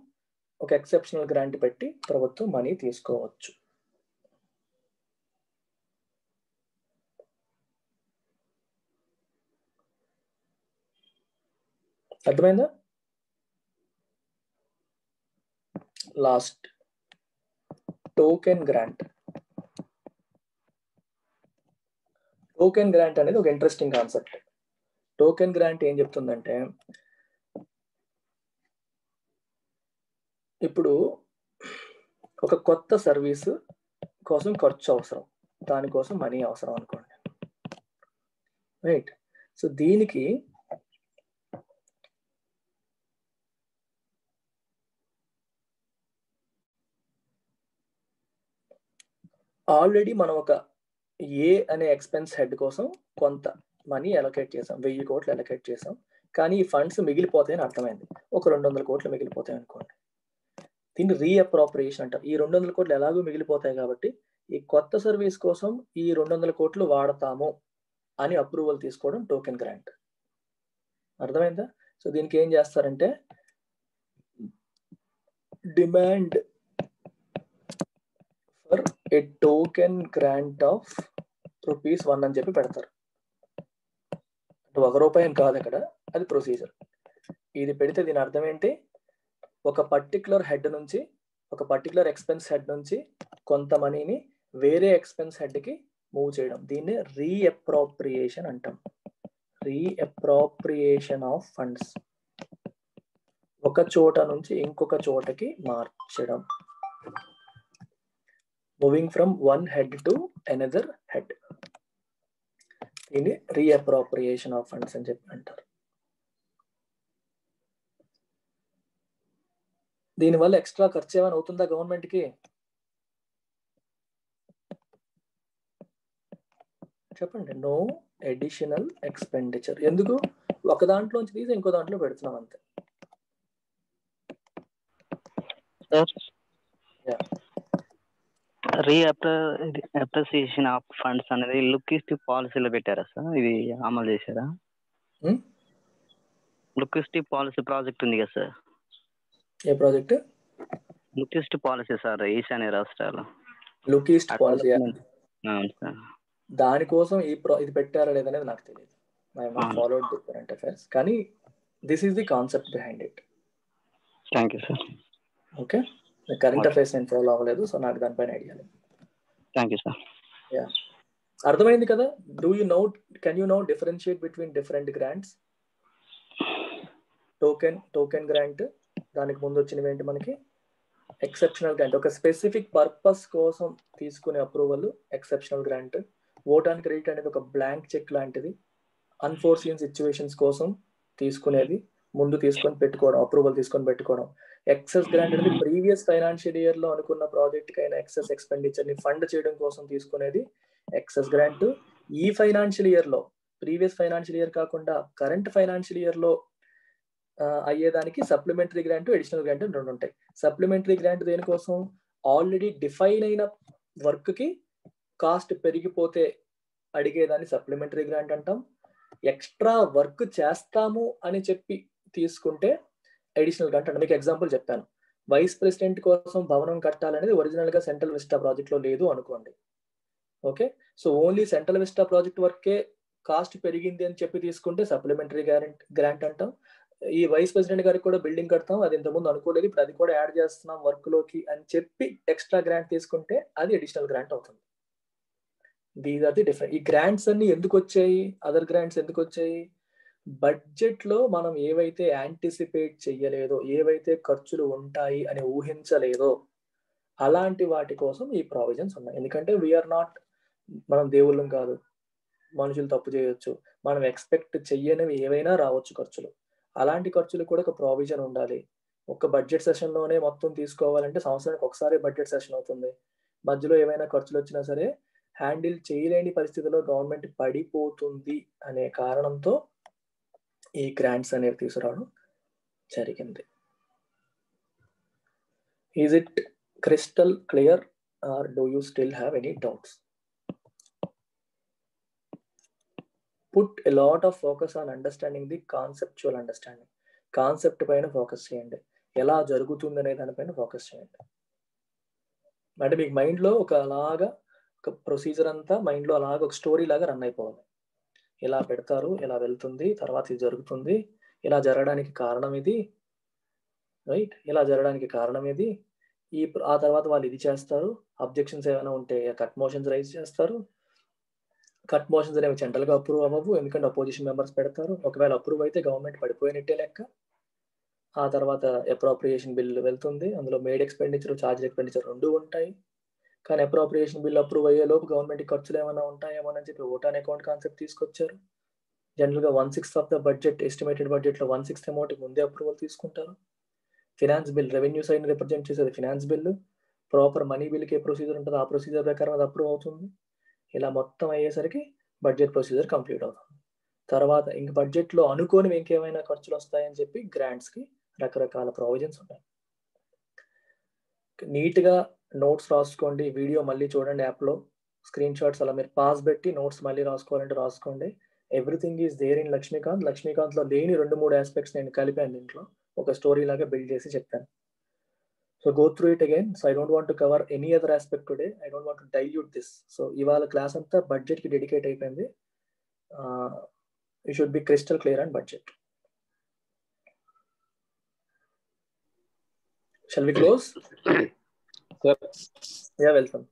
ఒక ఎక్సెప్షనల్ గ్రాంట్ పెట్టి ప్రభుత్వం మనీ తీసుకోవచ్చు. అర్థమైందా? Last token grant. Token grant అనేది ఒక ఇంట్రెస్టింగ్ కాన్సెప్ట్. టోకెన్ గ్రాంట్ ఏం చెప్తుందంటే, ఇప్పుడు ఒక కొత్త సర్వీసు కోసం ఖర్చు అవసరం, దానికోసం మనీ అవసరం అనుకోండి, రైట్? సో దీనికి ఆల్రెడీ మనం ఒక ఏ అనే ఎక్స్పెన్స్ హెడ్ కోసం కొంత మనీ అలొకేట్ చేసాం, 1000 కోట్లు అలొకేట్ చేసాం. కానీ ఈ ఫండ్స్ మిగిలిపోతాయని అర్థమైంది, ఒక 200 కోట్లు మిగిలిపోతాయి అనుకోండి. దీన్ని రీఅప్రోప్రియేషన్ అంటారు. ఈ 200 కోట్లు ఎలాగో మిగిలిపోతాయి కాబట్టి ఈ కొత్త సర్వీస్ కోసం ఈ 200 కోట్లు వాడతాము అని అప్రూవల్ తీసుకోవడం టోకెన్ గ్రాంట్. అర్థమైందా? సో దీనికి ఏం చేస్తారంటే, demand for a token grant of ₹1 అని చెప్పి పెడతారు. అంటే ₹1 అని కాదు అక్కడ, అది ప్రొసీజర్. ఇది పెడితే దీని అర్థం ఏంటి, ఒక పర్టికులర్ హెడ్ నుంచి, ఒక పర్టికులర్ ఎక్స్పెన్స్ హెడ్ నుంచి కొంత మనీని వేరే ఎక్స్పెన్స్ హెడ్కి మూవ్ చేయడం, దీన్ని రీఅప్రోప్రియేషన్ అంటాం. రీఅప్రోప్రియేషన్ ఆఫ్ ఫండ్స్, ఒక చోట నుంచి ఇంకొక చోటకి మార్చడం, moving from one head to another head. దీన్ని రీఅప్రోప్రియేషన్ ఆఫ్ ఫండ్స్ అని చెప్పి అంటారు. దీనివల్ల ఎక్స్ట్రా ఖర్చు ఏమైనా అవుతుందా గవర్నమెంట్కి? చెప్పండి. No additional expenditure. ఎందుకు? ఒక దాంట్లోంచి తీసి ఇంకో దాంట్లో పెడుతున్నాం అంతే. రీఅప్రిసియేషన్ ఆఫ్ ఫండ్స్ అనేది లుకిస్ట్ పాలసీలో పెట్టారా సార్? ఇది అమలు చేశారా? లుకిస్ట్ పాలసీ ప్రాజెక్ట్ ఉంది కదా సార్. ఏ ప్రాజెక్ట్? లుకిస్ట్ పాలసీ సార్, ఈశాన్య రాష్ట్రాలు. Look east policy. అవును సార్. దానికోసం ఇది పెట్టారా లేదనేది నాకు తెలియదు. I have not followed the current affairs, కానీ this is the concept behind it. Thank you sir. Okay, current affairs నేను ఫాలో అవ్వలేదు, సో నాకు దానిపైన ఐడియా లేదు. Thank you sir. యా, అర్థమైంది కదా? Can you know differentiate between different grants? Token grant, దానికి ముందు వచ్చినవి ఏంటి మనకి? ఎక్సెప్షనల్ గ్రాంట్, ఒక స్పెసిఫిక్ పర్పస్ కోసం తీసుకునే approval exceptional grant. Vote on credit అనేది ఒక బ్లాంక్ చెక్ లాంటిది, అన్ఫోర్సీన్ సిచ్యువేషన్స్ కోసం తీసుకునేది, ముందు తీసుకొని పెట్టుకోవడం, అప్రూవల్ తీసుకొని పెట్టుకోవడం. ఎక్సెస్ గ్రాంట్ అనేది ప్రీవియస్ ఫైనాన్షియల్ ఇయర్ లో అనుకున్న ప్రాజెక్ట్ కైనా ఎక్సెస్ ఎక్స్పెండిచర్ ని ఫండ్ చేయడం కోసం తీసుకునేది ఎక్సెస్ గ్రాంట్. ఈ ఫైనాన్షియల్ ఇయర్ లో, ప్రీవియస్ ఫైనాన్షియల్ ఇయర్ కాకుండా కరెంట్ ఫైనాన్షియల్ ఇయర్ లో అయ్యేదానికి సప్లిమెంటరీ గ్రాంట్, అడిషనల్ గ్రాంట్ అని 2 ఉంటాయి. సప్లిమెంటరీ గ్రాంట్ దేనికోసం? ఆల్రెడీ డిఫైన్ అయిన వర్క్ కి కాస్ట్ పెరిగిపోతే అడిగేదాన్ని సప్లిమెంటరీ గ్రాంట్ అంటాం. ఎక్స్ట్రా వర్క్ చేస్తాము అని చెప్పి తీసుకుంటే అడిషనల్ గ్రాంట్ అంటాం. మీకు ఎగ్జాంపుల్ చెప్పాను, వైస్ ప్రెసిడెంట్ కోసం భవనం కట్టాలనేది ఒరిజినల్ గా సెంట్రల్ విస్టా ప్రాజెక్ట్ లో లేదు అనుకోండి. Okay, so only central vista project వర్కే కాస్ట్ పెరిగింది అని చెప్పి తీసుకుంటే సప్లిమెంటరీ గ్రాంట్ అంటాం. ఈ వైస్ ప్రెసిడెంట్ గారికి కూడా బిల్డింగ్ కడతాం, అది ఇంతకుముందు అనుకోలేదు, ఇప్పుడు అది కూడా యాడ్ చేస్తున్నాం వర్క్ లోకి అని చెప్పి ఎక్స్ట్రా గ్రాంట్ తీసుకుంటే అది అడిషనల్ గ్రాంట్ అవుతుంది. These are the different. ఈ గ్రాంట్స్ అన్ని ఎందుకు వచ్చాయి? అదర్ గ్రాంట్స్ ఎందుకు వచ్చాయి? బడ్జెట్ లో మనం ఏవైతే యాంటిసిపేట్ చెయ్యలేదో, ఏవైతే ఖర్చులు ఉంటాయి అని ఊహించలేదో అలాంటి వాటి కోసం ఈ ప్రావిజన్స్ ఉన్నాయి. ఎందుకంటే వీఆర్ నాట్, మనం దేవుళ్ళం కాదు, మనుషులు తప్పు చేయొచ్చు, మనం ఎక్స్పెక్ట్ చెయ్యనివి ఏవైనా రావచ్చు ఖర్చులు. అలాంటి ఖర్చులు కూడా ఒక ప్రావిజన్ ఉండాలి. ఒక బడ్జెట్ సెషన్ లోనే మొత్తం తీసుకోవాలంటే సంవత్సరానికి ఒకసారి బడ్జెట్ సెషన్ అవుతుంది. మధ్యలో ఏమైనా ఖర్చులు వచ్చినా సరే హ్యాండిల్ చేయలేని పరిస్థితిలో గవర్నమెంట్ పడిపోతుంది అనే కారణంతో ఈ గ్రాంట్స్ అనేవి తీసుకురావడం జరిగింది. Is it crystal clear or do you still have any doubts? Put a lot of focus on understanding the conceptual understanding. Concept పైన ఫోకస్ చేయండి, ఎలా జరుగుతుంది అనే దానిపైన ఫోకస్ చేయండి. అంటే మీకు మైండ్లో ఒక ప్రొసీజర్ అంతా మైండ్లో అలాగా ఒక స్టోరీ లాగా రన్ అయిపోవాలి. ఇలా పెడతారు, ఇలా వెళ్తుంది, తర్వాత ఇది జరుగుతుంది, ఇలా జరగడానికి కారణం ఇది, రైట్? ఇలా జరగడానికి కారణం ఇది. ఆ తర్వాత వాళ్ళు ఇది చేస్తారు, అబ్జెక్షన్స్ ఏమైనా ఉంటే కట్ మోషన్స్ రైజ్ చేస్తారు. కట్ మోషన్స్ అనేవి జనరల్గా అప్రూవ్ అవ్వవు, ఎందుకంటే అపోజిషన్ మెంబర్స్ పెడతారు. ఒకవేళ అప్రూవ్ అయితే గవర్నమెంట్ పడిపోయినట్టే లెక్క. ఆ తర్వాత అప్రోప్రియేషన్ బిల్ వెళ్తుంది, అందులో మేడ్ ఎక్స్పెండిచర్, ఛార్జ్ ఎక్స్పెండిచర్ రెండు ఉంటాయి. కానీ అప్రోప్రియేషన్ బిల్ అప్రూవ్ అయ్యే లోపు గవర్నమెంట్ ఖర్చులు ఏమైనా ఉంటాయేమోనని చెప్పి ఓట్ ఆన్ అకౌంట్ కాన్సెప్ట్ తీసుకొచ్చారు. జనరల్గా 1/6 ఆఫ్ ద బడ్జెట్, ఎస్టిమేటెడ్ బడ్జెట్లో 1/6 అమౌంట్ ముందే అప్రూవల్ తీసుకుంటారు. Finance bill, revenue side represent చేసేది ఫినాన్స్ బిల్. ప్రాపర్ మనీ బిల్కి ఏ ప్రొసీజర్ ఉంటుందో ఆ ప్రొసీజర్ ప్రకారం అది అప్రూవ్ అవుతుంది. ఇలా మొత్తం అయ్యేసరికి బడ్జెట్ ప్రొసీజర్ కంప్లీట్ అవుతుంది. తర్వాత ఇంక బడ్జెట్లో అనుకోని ఇంకేమైనా ఖర్చులు వస్తాయని చెప్పి గ్రాంట్స్కి రకరకాల ప్రొవిజన్స్ ఉన్నాయి. నీట్గా నోట్స్ రాసుకోండి, వీడియో మళ్ళీ చూడండి, యాప్లో స్క్రీన్ షాట్స్ అలా మీరు పాస్ పెట్టి నోట్స్ మళ్ళీ రాసుకోవాలంటే రాసుకోండి. Everything is there in Laxmikanth. లక్ష్మీకాంత్లో లేని 2-3 ఆస్పెక్ట్స్ నేను కలిపాను దీంట్లో, ఒక స్టోరీ లాగా బిల్డ్ చేసి చెప్పాను. So go through it again. So I don't want to cover any other aspect today, I don't want to dilute this. So ఇవాళ క్లాస్ అంతా బడ్జెట్కి డెడికేట్ అయిపోయింది. You should be crystal clear and budget. Shall we close? Sir ya, welcome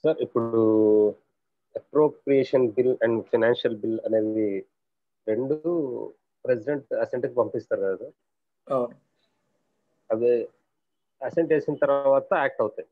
sir. ఇప్పుడు appropriation bill and financial bill అనేవి రెండు president అసెంట్కి పంపిస్తారు కదా. అవును. అదే అసెంట్ వేసిన తర్వాత యాక్ట్ అవుతాయి.